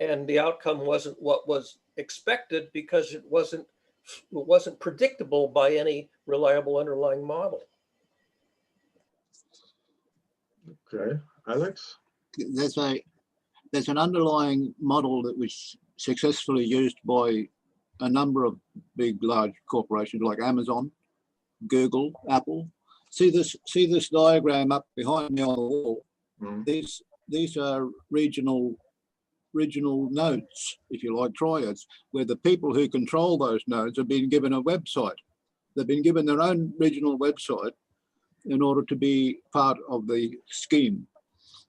and the outcome wasn't what was expected because it wasn't predictable by any reliable underlying model. Okay, Alex? There's an underlying model that was successfully used by a number of big, large corporations like Amazon, Google, Apple. See this diagram up behind me on the wall. Mm. These are regional nodes, if you like, triads, where the people who control those nodes have been given a website. They've been given their own regional website in order to be part of the scheme.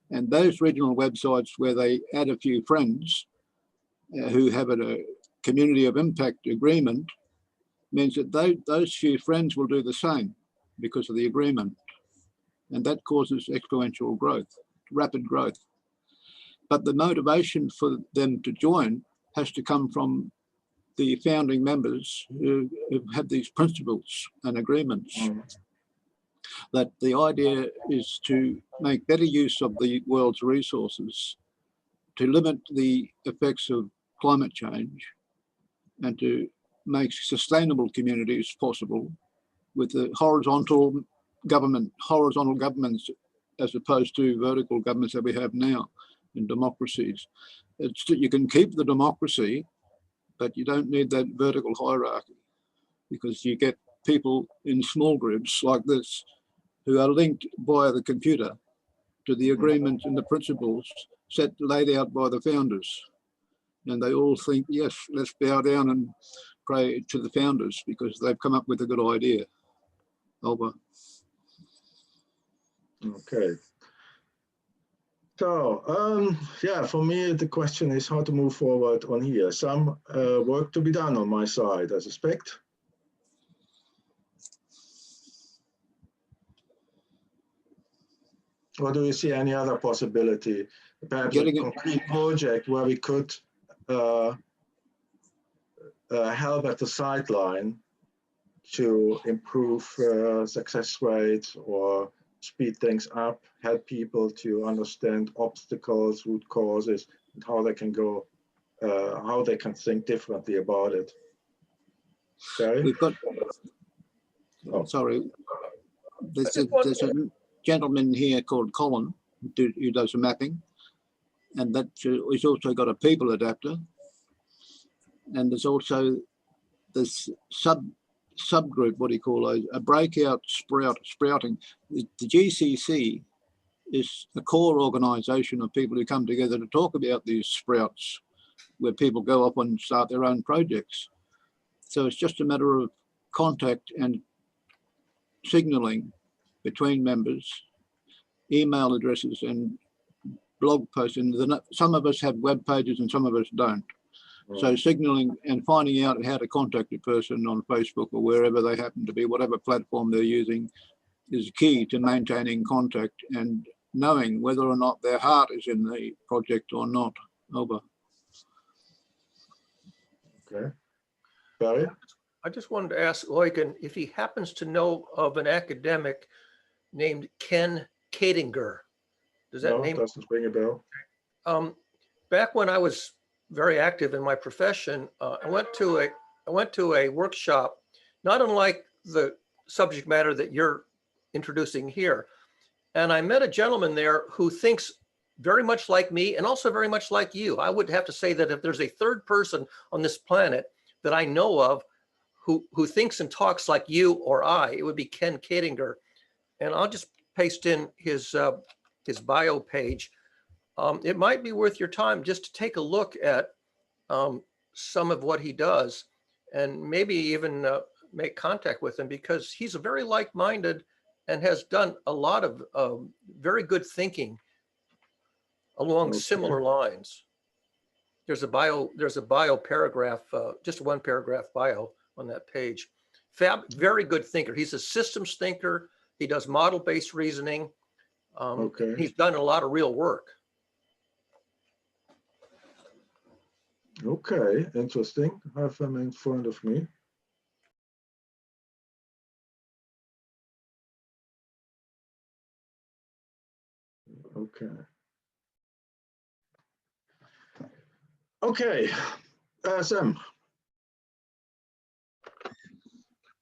And those regional websites where they add a few friends who have a community of impact agreement means that those few friends will do the same because of the agreement. And that causes exponential growth, rapid growth. But the motivation for them to join has to come from the founding members who have these principles and agreements. Mm. That the idea is to make better use of the world's resources, to limit the effects of climate change, and to make sustainable communities possible with the horizontal governments as opposed to vertical governments that we have now in democracies. You can keep the democracy, but you don't need that vertical hierarchy because you get people in small groups like this who are linked via the computer to the agreements and the principles laid out by the founders. And they all think, yes, let's bow down and pray to the founders because they've come up with a good idea. Over. Okay. So, yeah, for me, the question is how to move forward on here. Some work to be done on my side, I suspect. Or do you see any other possibility? Perhaps a concrete project where we could help at the sideline to improve success rates or speed things up, help people to understand obstacles, root causes, and how they can go how they can think differently about it. Barry? We've got, Oh. sorry, there's a gentleman here called Colin who does the mapping, and that he's also got a people adapter, and there's also this subgroup, what do you call those, a breakout sprouting. The GCC is a core organization of people who come together to talk about these sprouts, where people go up and start their own projects. So it's just a matter of contact and signaling between members, email addresses and blog posts. And some of us have web pages and some of us don't. So signaling and finding out how to contact a person on Facebook or wherever they happen to be, whatever platform they're using, is key to maintaining contact and knowing whether or not their heart is in the project or not. Over. Okay. Barry? I just wanted to ask Eugen if he happens to know of an academic named Ken Katinger. Does that name? Doesn't ring a bell. Back when I was very active in my profession, I went to a workshop, not unlike the subject matter that you're introducing here. And I met a gentleman there who thinks very much like me and also very much like you. I would have to say that if there's a third person on this planet that I know of who thinks and talks like you or I, it would be Ken Katinger. And I'll just paste in his bio page. It might be worth your time just to take a look at some of what he does and maybe even make contact with him, because he's a very like-minded and has done a lot of very good thinking along similar lines. There's a bio paragraph, just one paragraph bio on that page. Very good thinker. He's a systems thinker. He does model-based reasoning. He's done a lot of real work. Okay, interesting. I have him in front of me. Okay. Okay, Sam.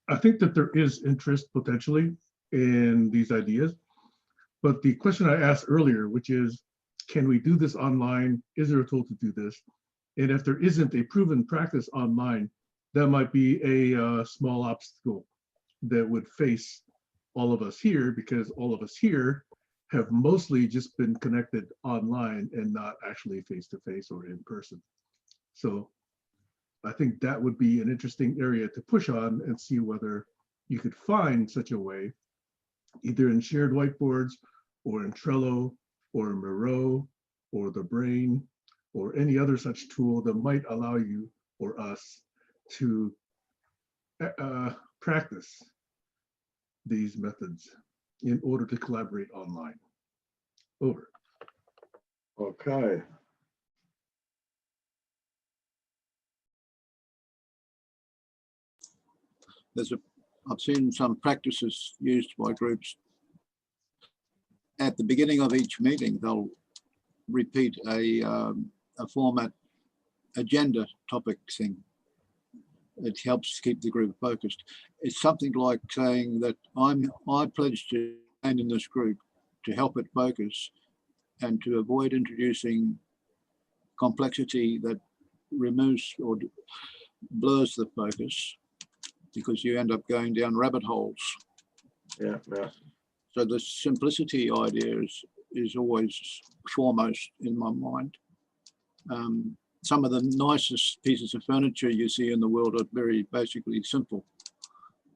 I think that there is interest potentially in these ideas, but the question I asked earlier, which is, can we do this online? Is there a tool to do this? And if there isn't a proven practice online, that might be a small obstacle that would face all of us here, because all of us here have mostly just been connected online and not actually face-to-face or in person. So I think that would be an interesting area to push on and see whether you could find such a way, either in shared whiteboards or in Trello or Miro or the Brain or any other such tool that might allow you or us to practice these methods in order to collaborate online. Over. Okay. I've seen some practices used by groups. At the beginning of each meeting, they'll repeat a format agenda topic thing. It helps keep the group focused. It's something like saying that I pledge to remain in this group to help it focus and to avoid introducing complexity that removes or blurs the focus, because you end up going down rabbit holes. Yeah. So the simplicity idea is always foremost in my mind. Some of the nicest pieces of furniture you see in the world are very basically simple.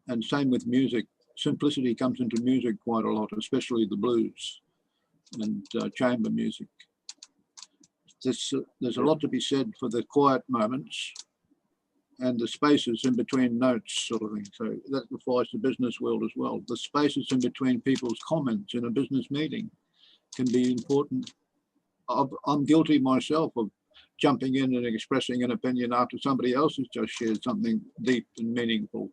And same with music. Simplicity comes into music quite a lot, especially the blues and chamber music. There's a lot to be said for the quiet moments and the spaces in between notes, sort of thing. So that applies to business world as well. The spaces in between people's comments in a business meeting can be important. I'm guilty myself of jumping in and expressing an opinion after somebody else has just shared something deep and meaningful.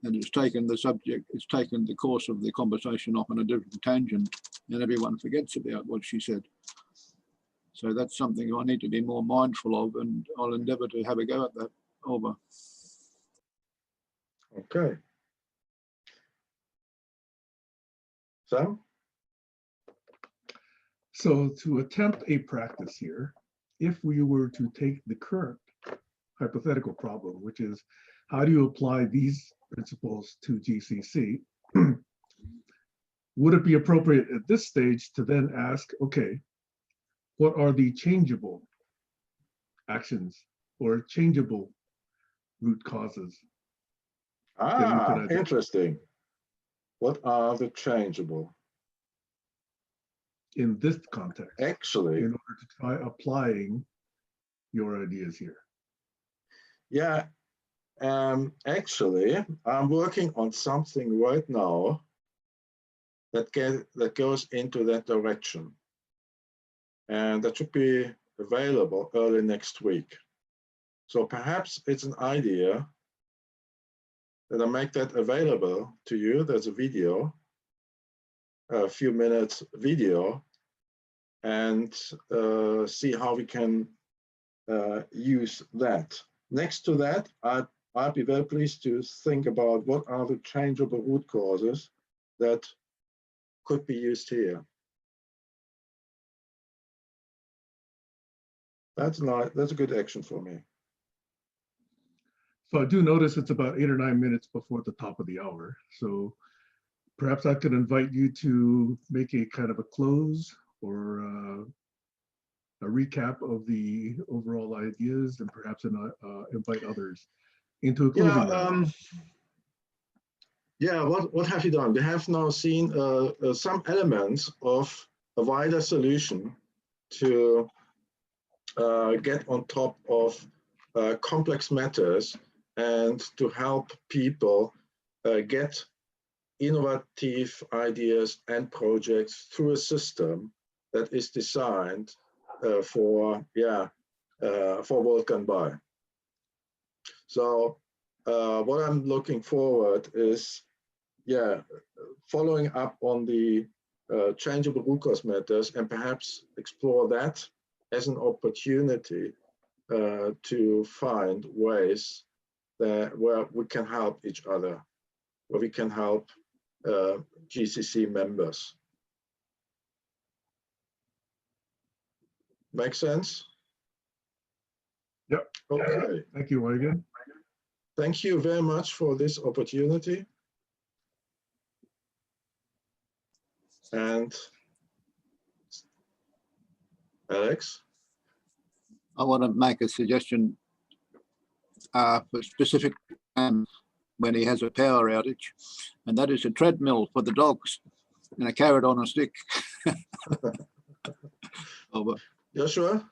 And it's taken the course of the conversation off on a different tangent, and everyone forgets about what she said. So that's something I need to be more mindful of, and I'll endeavour to have a go at that. Over. Okay. Sam? So to attempt a practice here, if we were to take the current hypothetical problem, which is how do you apply these principles to GCC, would it be appropriate at this stage to then ask, okay, what are the changeable actions or changeable root causes? Interesting. What are the changeable? In this context, Actually, in order to try applying your ideas here. yeah, actually, I'm working on something right now that goes into that direction. And that should be available early next week. So perhaps it's an idea that I make that available to you. There's a video, a few minutes video, and see how we can use that. Next to that, I'd be very pleased to think about what are the changeable root causes that could be used here. That's a good action for me. So I do notice it's about 8 or 9 minutes before the top of the hour. So perhaps I could invite you to make a kind of a close or a recap of the overall ideas, and perhaps invite others into a closing round. Yeah, what have you done? We have now seen some elements of a wider solution to get on top of complex matters and to help people get innovative ideas and projects through a system that is designed for world gone by. So what I'm looking forward is, following up on the changeable root cause matters, and perhaps explore that as an opportunity to find ways where we can help each other, where we can help GCC members. Make sense? Yep. Okay. Thank you, Eugen. Thank you very much for this opportunity. And Alex? I want to make a suggestion for specific when he has a power outage, and that is a treadmill for the dogs and a carrot on a stick. Over. Joshua?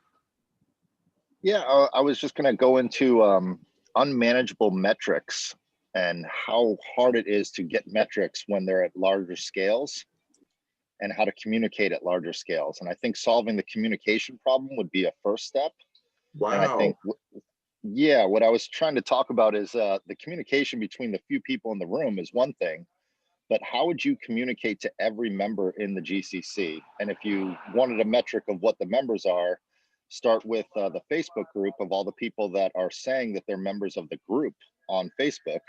Yeah, I was just going to go into unmanageable metrics and how hard it is to get metrics when they're at larger scales, and how to communicate at larger scales. And I think solving the communication problem would be a first step. Wow. And I think, yeah, what I was trying to talk about is the communication between the few people in the room is one thing, but how would you communicate to every member in the GCC? And if you wanted a metric of what the members are, start with the Facebook group of all the people that are saying that they're members of the group on Facebook.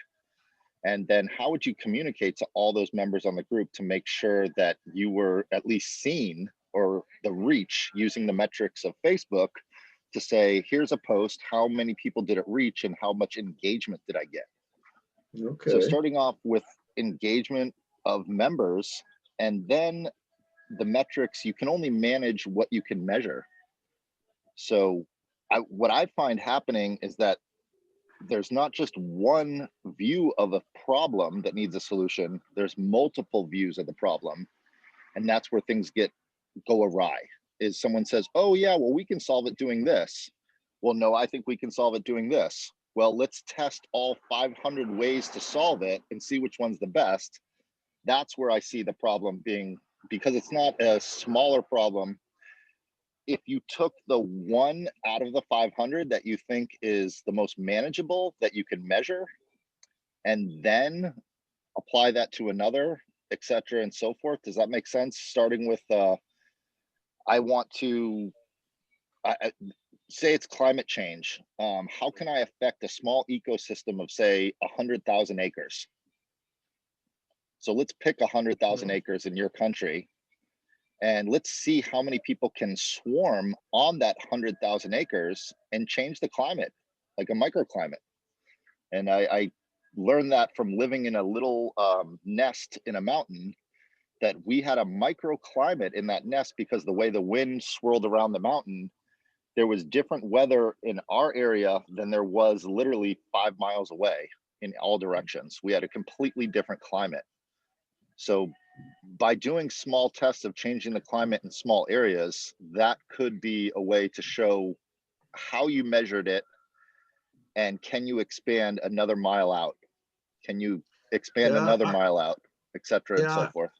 And then how would you communicate to all those members on the group to make sure that you were at least seen, or the reach using the metrics of Facebook to say, here's a post, how many people did it reach and how much engagement did I get? Okay. So starting off with engagement of members, and then the metrics, you can only manage what you can measure. So what I find happening is that there's not just one view of a problem that needs a solution, there's multiple views of the problem. And that's where things go awry, is someone says, oh yeah, well, we can solve it doing this. Well, no, I think we can solve it doing this. Well, let's test all 500 ways to solve it and see which one's the best. That's where I see the problem being, because it's not a smaller problem. If you took the one out of the 500 that you think is the most manageable, that you can measure, and then apply that to another, et cetera, and so forth. Does that make sense? Starting with, I want to say it's climate change. How can I affect a small ecosystem of say 100,000 acres? So let's pick 100,000 acres in your country, and let's see how many people can swarm on that 100,000 acres and change the climate, like a microclimate. And I learned that from living in a little nest in a mountain, that we had a microclimate in that nest because the way the wind swirled around the mountain, there was different weather in our area than there was literally 5 miles away in all directions. We had a completely different climate. So by doing small tests of changing the climate in small areas, that could be a way to show how you measured it, and can you expand another mile out? Can you expand another mile out, et cetera, and so forth?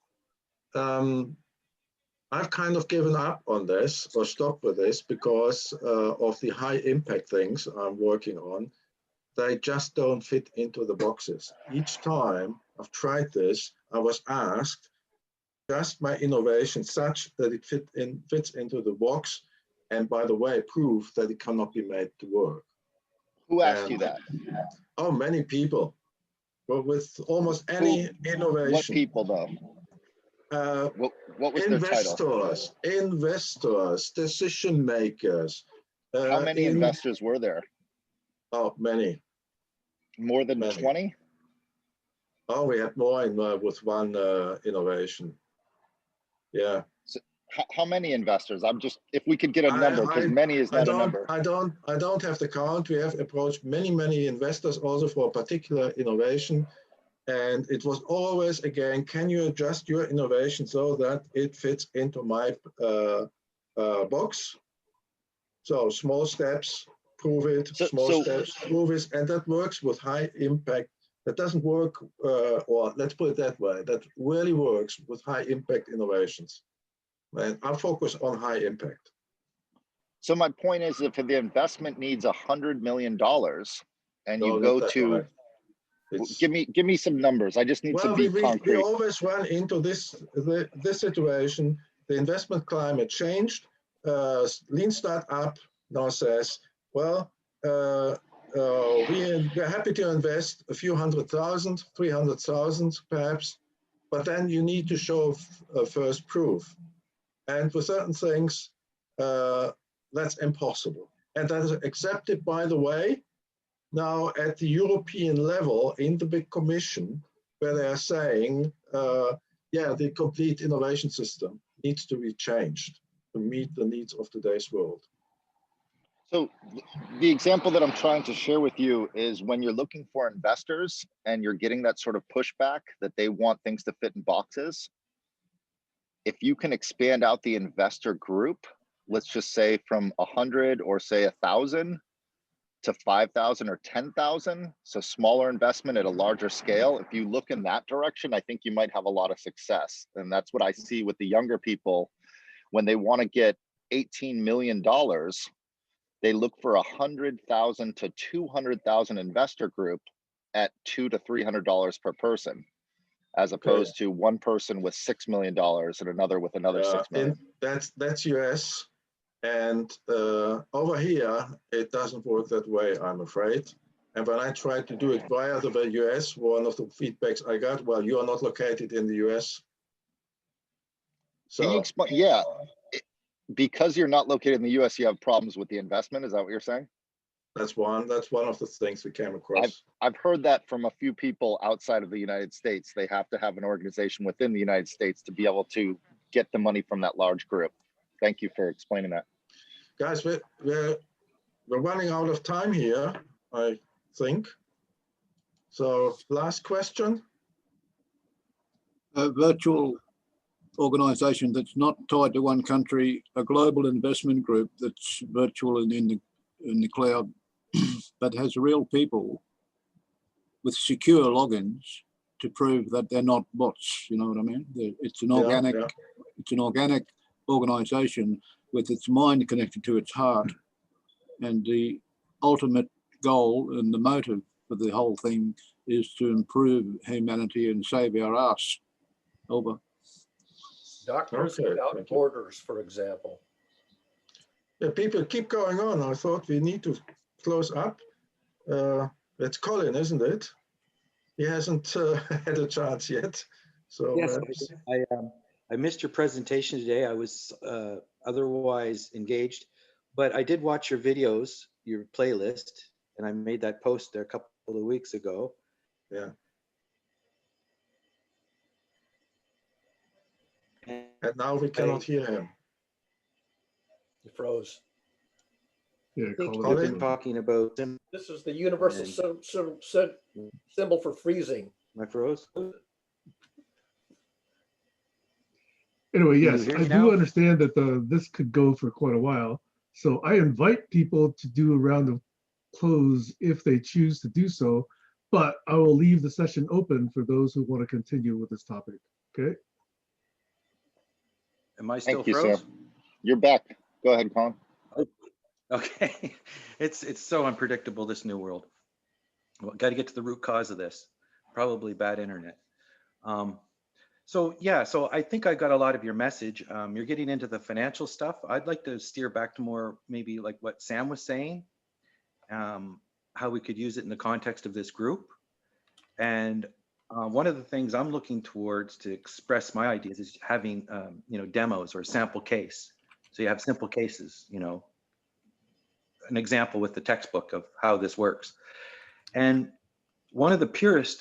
I've kind of given up on this or stopped with this because of the high impact things I'm working on. They just don't fit into the boxes. Each time I've tried this, I was asked, just my innovation such that it fits into the box, and by the way, prove that it cannot be made to work. Who asked you that? Oh, many people. But with almost any innovation. What people though? What was their title? Investors, decision makers. How many investors were there? Oh, many. More than 20? Oh, we had more with one innovation. Yeah. So how many investors? I'm just, if we could get a number, because many is not a number. I don't have the count. We have approached many investors also for a particular innovation. And it was always, again, can you adjust your innovation so that it fits into my box? So small steps, prove it, small steps, prove it, and that works with high impact. That doesn't work, or let's put it that way, that really works with high impact innovations. And I focus on high impact. So my point is, if the investment needs $100 million and you go to, right. Give me some numbers. I just need to be concrete. We always run into this situation. The investment climate changed. Lean Startup now says, well, we're happy to invest a few 100,000, 300,000 perhaps, but then you need to show first proof. And for certain things, that's impossible. And that is accepted, by the way, now at the European level in the big commission, where they are saying, yeah, the complete innovation system needs to be changed to meet the needs of today's world. So the example that I'm trying to share with you is when you're looking for investors and you're getting that sort of pushback that they want things to fit in boxes, if you can expand out the investor group, let's just say from 100 or say 1,000 to 5,000 or 10,000, so smaller investment at a larger scale, if you look in that direction, I think you might have a lot of success. And that's what I see with the younger people. When they want to get $18 million, they look for 100,000 to 200,000 investor group at $200 to $300 per person, as opposed to one person with $6 million and another with another 6 million. That's US. And over here, it doesn't work that way, I'm afraid. And when I tried to do it via the US, one of the feedbacks I got, well, you are not located in the US. So, can you explain? Yeah, because you're not located in the US, you have problems with the investment. Is that what you're saying? That's one of the things we came across. I've heard that from a few people outside of the United States. They have to have an organization within the United States to be able to get the money from that large group. Thank you for explaining that. Guys, we're running out of time here, I think. So last question. A virtual organization that's not tied to one country, a global investment group that's virtual and in the cloud, but has real people with secure logins to prove that they're not bots. You know what I mean? It's an organic, it's an organic organization with its mind connected to its heart, and the ultimate goal and the motive for the whole thing is to improve humanity and save our ass. Over. Doctors Without Borders, for example. Yeah, people keep going on. I thought we need to close up. It's Colin, isn't it? He hasn't had a chance yet. So Yes, I missed your presentation today. I was otherwise engaged, but I did watch your videos, your playlist, and I made that post there a couple of weeks ago. yeah. And now we cannot hear him. You froze. Yeah, I think Colin. we've been talking about. This is the universal symbol for freezing. My froze. Anyway, Can you yes, hear I me do now? understand that this could go for quite a while. So I invite people to do a round of close if they choose to do so, but I will leave the session open for those who want to continue with this topic. Okay. Am I still Thank you, froze? sir. You're back. Go ahead, Colin. Okay, it's so unpredictable, this new world. Well, got to get to the root cause of this. Probably bad internet. So yeah, so I think I got a lot of your message. You're getting into the financial stuff. I'd like to steer back to more maybe like what Sam was saying, how we could use it in the context of this group. And one of the things I'm looking towards to express my ideas is having demos or sample case. So you have simple cases, an example with the textbook of how this works. And one of the purest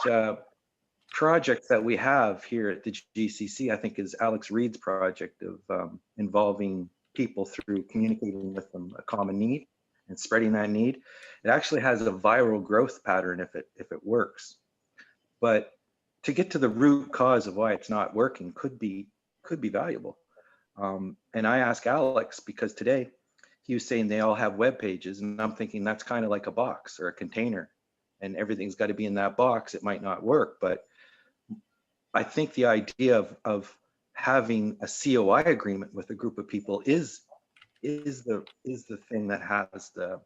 projects that we have here at the GCC, I think, is Alex Reed's project of involving people through communicating with them a common need and spreading that need. It actually has a viral growth pattern if it works. But to get to the root cause of why it's not working could be valuable. And I asked Alex because today he was saying they all have web pages, and I'm thinking that's kind of like a box or a container, and everything's got to be in that box. It might not work, but I think the idea of having a COI agreement with a group of people is the thing that has the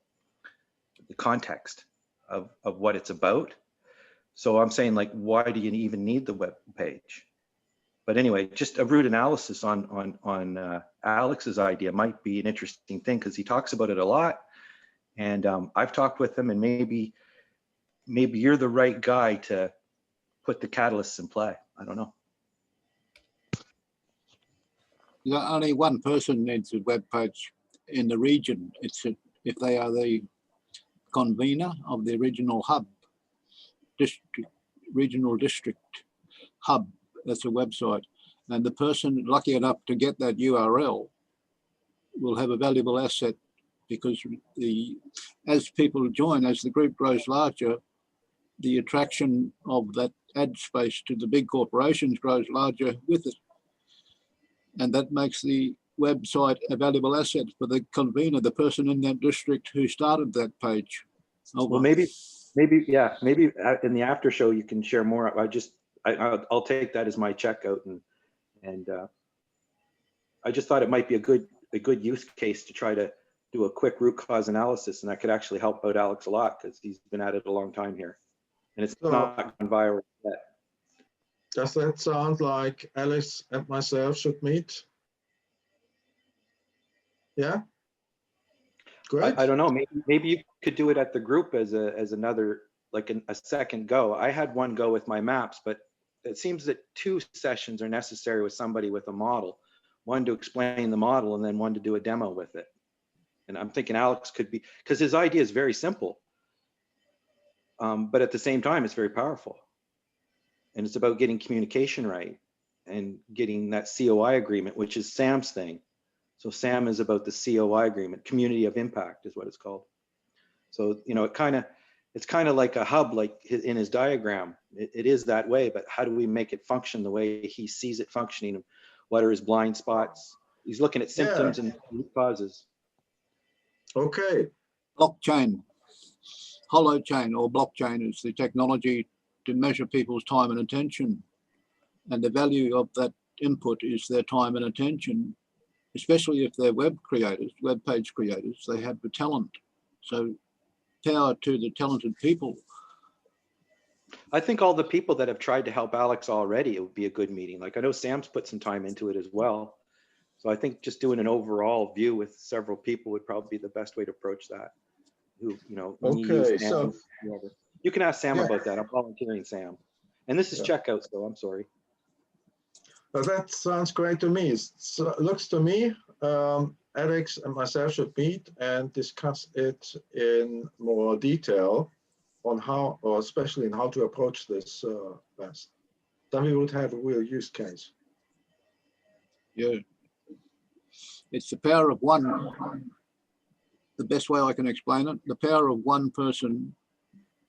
context of what it's about. So I'm saying, like, why do you even need the web page? But anyway, just a root analysis on Alex's idea might be an interesting thing because he talks about it a lot, and I've talked with him, and maybe you're the right guy to put the catalysts in play. I don't know. Only one person needs a web page in the region. If they are the convener of the original hub, regional district hub. That's a website, and the person lucky enough to get that URL will have a valuable asset, because as people join, as the group grows larger, the attraction of that ad space to the big corporations grows larger with it, and that makes the website a valuable asset for the convener, the person in that district who started that page. Well, maybe in the after show you can share more. I'll take that as my checkout, and I just thought it might be a good use case to try to do a quick root cause analysis, and that could actually help out Alex a lot because he's been at it a long time here, and it's not gone viral yet. Does that sound like Alice and myself should meet? Yeah. Great. I don't know. Maybe you could do it at the group as another, like a second go. I had one go with my maps, but it seems that 2 sessions are necessary with somebody with a model, one to explain the model and then one to do a demo with it. And I'm thinking Alex could be, because his idea is very simple, but at the same time, it's very powerful. And it's about getting communication right and getting that COI agreement, which is Sam's thing. So Sam is about the COI agreement, community of impact is what it's called. So, it's kind of like a hub, like in his diagram. It is that way, but how do we make it function the way he sees it functioning? What are his blind spots? He's looking at symptoms and root causes. Okay. Blockchain, holochain or blockchain is the technology to measure people's time and attention. And the value of that input is their time and attention, especially if they're web page creators. They have the talent. So power to the talented people. I think all the people that have tried to help Alex already, it would be a good meeting. Like, I know Sam's put some time into it as well. So I think just doing an overall view with several people would probably be the best way to approach that. Who, you know, me, you, Okay, Sam, so whoever. You can ask Sam yeah, about that. I'm volunteering Sam. And this is yeah. checkout, so I'm sorry. That sounds great to me. It looks to me, Alex and myself should meet and discuss it in more detail on how, or especially in how to approach this best. Then we would have a real use case. Yeah. It's the power of one. The best way I can explain it, the power of one person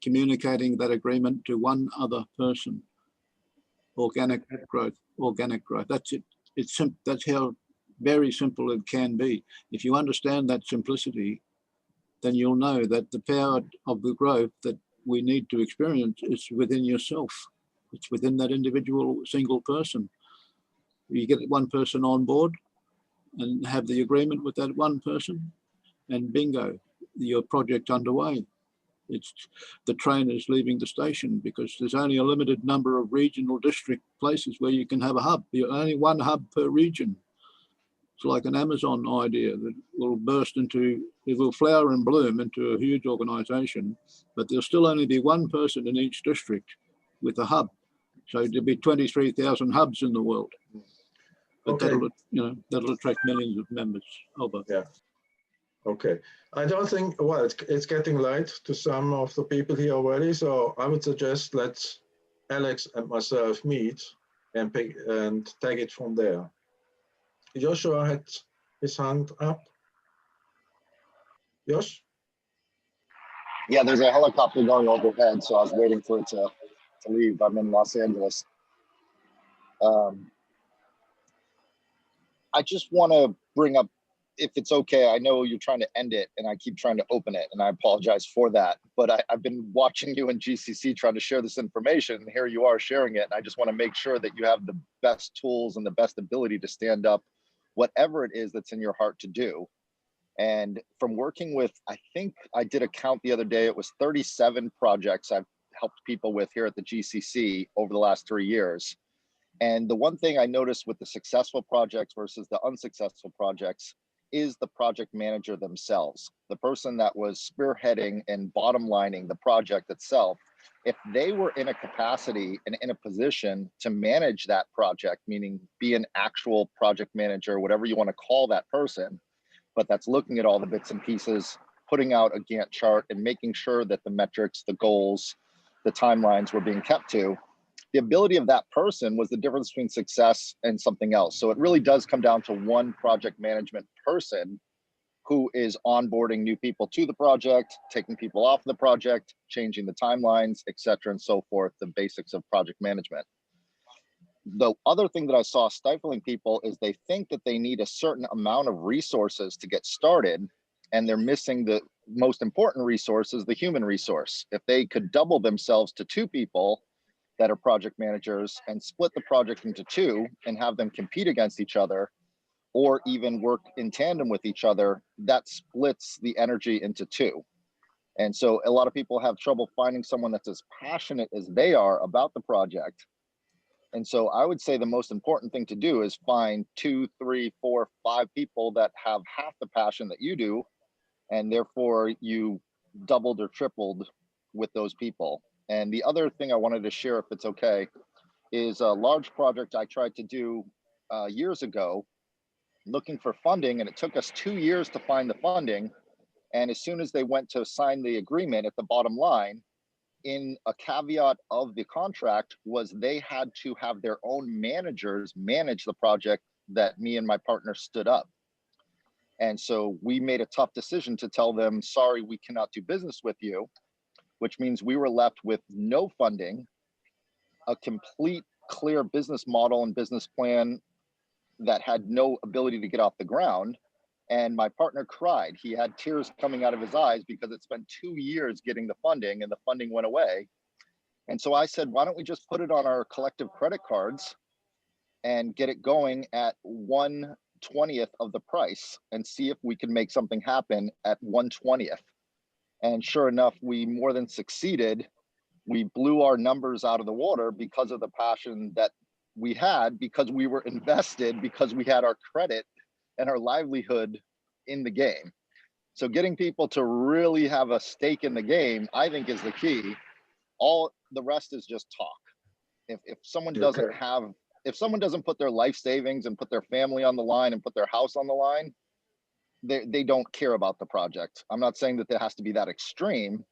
communicating that agreement to one other person. Organic growth, organic growth. That's it. That's how very simple it can be. If you understand that simplicity, then you'll know that the power of the growth that we need to experience is within yourself. It's within that individual single person. You get one person on board and have the agreement with that one person, and bingo, your project underway. It's the train is leaving the station because there's only a limited number of regional district places where you can have a hub. You're only one hub per region. It's like an Amazon idea that will burst into, it will flower and bloom into a huge organization, but there'll still only be one person in each district with a hub. So there'll be 23,000 hubs in the world. But Okay. that'll attract millions of members. Over. Yeah. Okay. I don't think, well, it's getting late to some of the people here already, so I would suggest let's Alex and myself meet and take it from there. Joshua had his hand up. Josh? Yeah, there's a helicopter going overhead, so I was waiting for it to leave. I'm in Los Angeles. I just want to bring up, if it's okay, I know you're trying to end it and I keep trying to open it, and I apologize for that, but I've been watching you in GCC trying to share this information, and here you are sharing it, and I just want to make sure that you have the best tools and the best ability to stand up whatever it is that's in your heart to do. And from working with, I think I did a count the other day, it was 37 projects I've helped people with here at the GCC over the last 3 years. And the one thing I noticed with the successful projects versus the unsuccessful projects is the project manager themselves, the person that was spearheading and bottom lining the project itself. If they were in a capacity and in a position to manage that project, meaning be an actual project manager, whatever you want to call that person, but that's looking at all the bits and pieces, putting out a Gantt chart and making sure that the metrics, the goals, the timelines were being kept to, the ability of that person was the difference between success and something else. So it really does come down to one project management person who is onboarding new people to the project, taking people off the project, changing the timelines, et cetera, and so forth, the basics of project management. The other thing that I saw stifling people is they think that they need a certain amount of resources to get started, and they're missing the most important resource is the human resource. If they could double themselves to 2 people that are project managers and split the project into 2 and have them compete against each other, or even work in tandem with each other, that splits the energy into 2. And so a lot of people have trouble finding someone that's as passionate as they are about the project. And so I would say the most important thing to do is find 2, 3, 4, 5 people that have half the passion that you do, and therefore you doubled or tripled with those people. And the other thing I wanted to share, if it's okay, is a large project I tried to do years ago, looking for funding, and it took us 2 years to find the funding. And as soon as they went to sign the agreement, at the bottom line, in a caveat of the contract was they had to have their own managers manage the project that me and my partner stood up. And so we made a tough decision to tell them, sorry, we cannot do business with you, which means we were left with no funding, a complete clear business model and business plan that had no ability to get off the ground. And my partner cried. He had tears coming out of his eyes because it spent 2 years getting the funding and the funding went away. And so I said, why don't we just put it on our collective credit cards and get it going at 1/20th of the price and see if we can make something happen at 1/20th. And sure enough, we more than succeeded. We blew our numbers out of the water because of the passion that we had, because we were invested, because we had our credit and our livelihood in the game. So getting people to really have a stake in the game, I think, is the key. All the rest is just talk. If someone doesn't have, if someone doesn't put their life savings and put their family on the line and put their house on the line, they don't care about the project. I'm not saying that there has to be that extreme,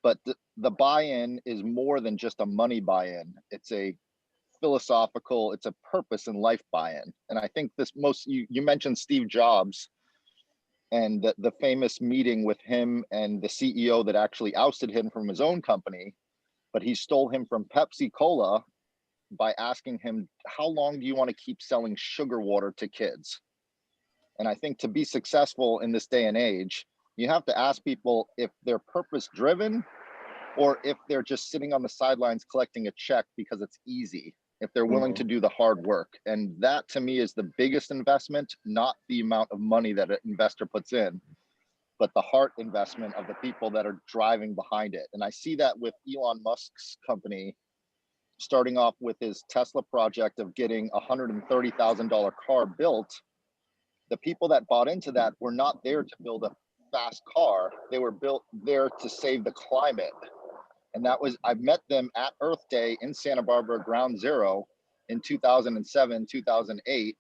but the buy-in is more than just a money buy-in. It's a philosophical, it's a purpose in life buy-in. And I think this you mentioned Steve Jobs and the famous meeting with him and the CEO that actually ousted him from his own company, but he stole him from Pepsi Cola by asking him, how long do you want to keep selling sugar water to kids? And I think to be successful in this day and age, you have to ask people if they're purpose driven or if they're just sitting on the sidelines collecting a check because it's easy, if they're willing to do the hard work. And that to me is the biggest investment, not the amount of money that an investor puts in, but the heart investment of the people that are driving behind it. And I see that with Elon Musk's company, starting off with his Tesla project of getting a $130,000 car built. The people that bought into that were not there to build a fast car. They were built there to save the climate. And that was, I met them at Earth Day in Santa Barbara, Ground Zero in 2007, 2008.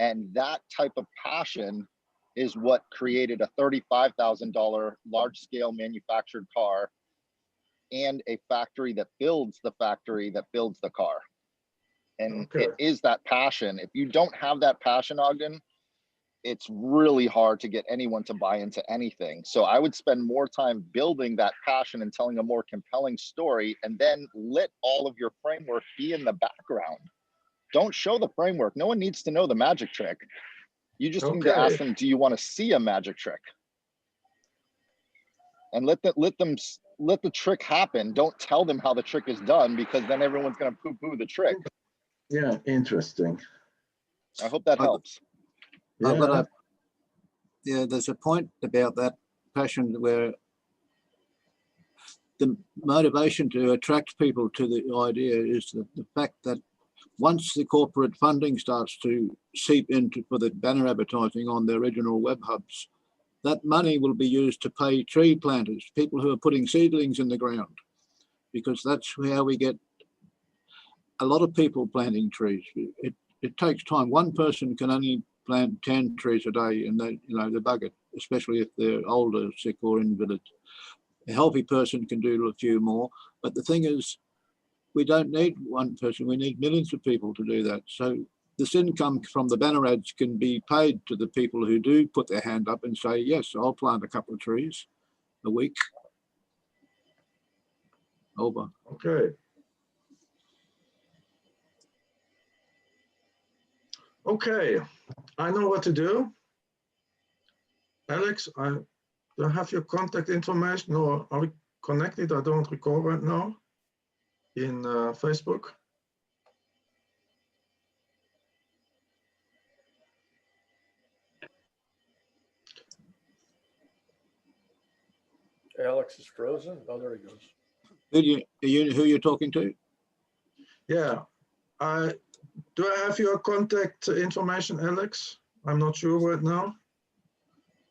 And that type of passion is what created a $35,000 large scale manufactured car and a factory that builds the car. And it is that passion. If you don't have that passion, Ogden, it's really hard to get anyone to buy into anything. So I would spend more time building that passion and telling a more compelling story, and then let all of your framework be in the background. Don't show the framework. No one needs to know the magic trick. You just need to ask them, do you want to see a magic trick? And let the trick happen. Don't tell them how the trick is done, because then everyone's going to poo-poo the trick. Yeah, interesting. I hope that helps. There's a point about that passion where the motivation to attract people to the idea is the fact that once the corporate funding starts to seep into for the banner advertising on the original web hubs, that money will be used to pay tree planters, people who are putting seedlings in the ground, because that's how we get a lot of people planting trees. It takes time. One person can only plant 10 trees a day, and they bug it, especially if they're older, sick, or invalid. A healthy person can do a few more, but the thing is, we don't need one person. We need millions of people to do that. So this income from the banner ads can be paid to the people who do put their hand up and say, yes, I'll plant a couple of trees a week. Over. Okay. Okay, I know what to do. Alex, do I have your contact information, or are we connected? I don't recall right now in Facebook. Alex is frozen. Oh, there he goes. Who you're talking to? Yeah, do I have your contact information, Alex? I'm not sure right now.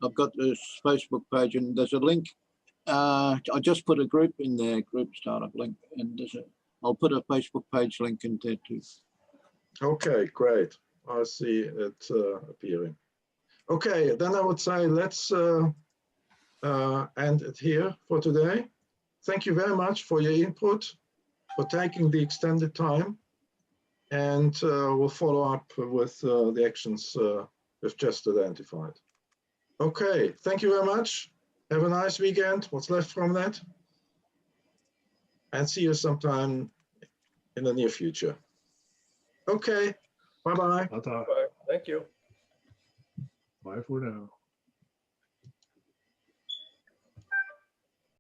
I've got this Facebook page, and there's a link. I just put a group in there, group startup link, and I'll put a Facebook page link in there too. Okay, great. I see it appearing. Okay, then I would say let's end it here for today. Thank you very much for your input, for taking the extended time, and we'll follow up with the actions we've just identified. Okay, thank you very much. Have a nice weekend, what's left from that, and see you sometime in the near future. Okay, bye-bye. Bye. Thank you. Bye for now.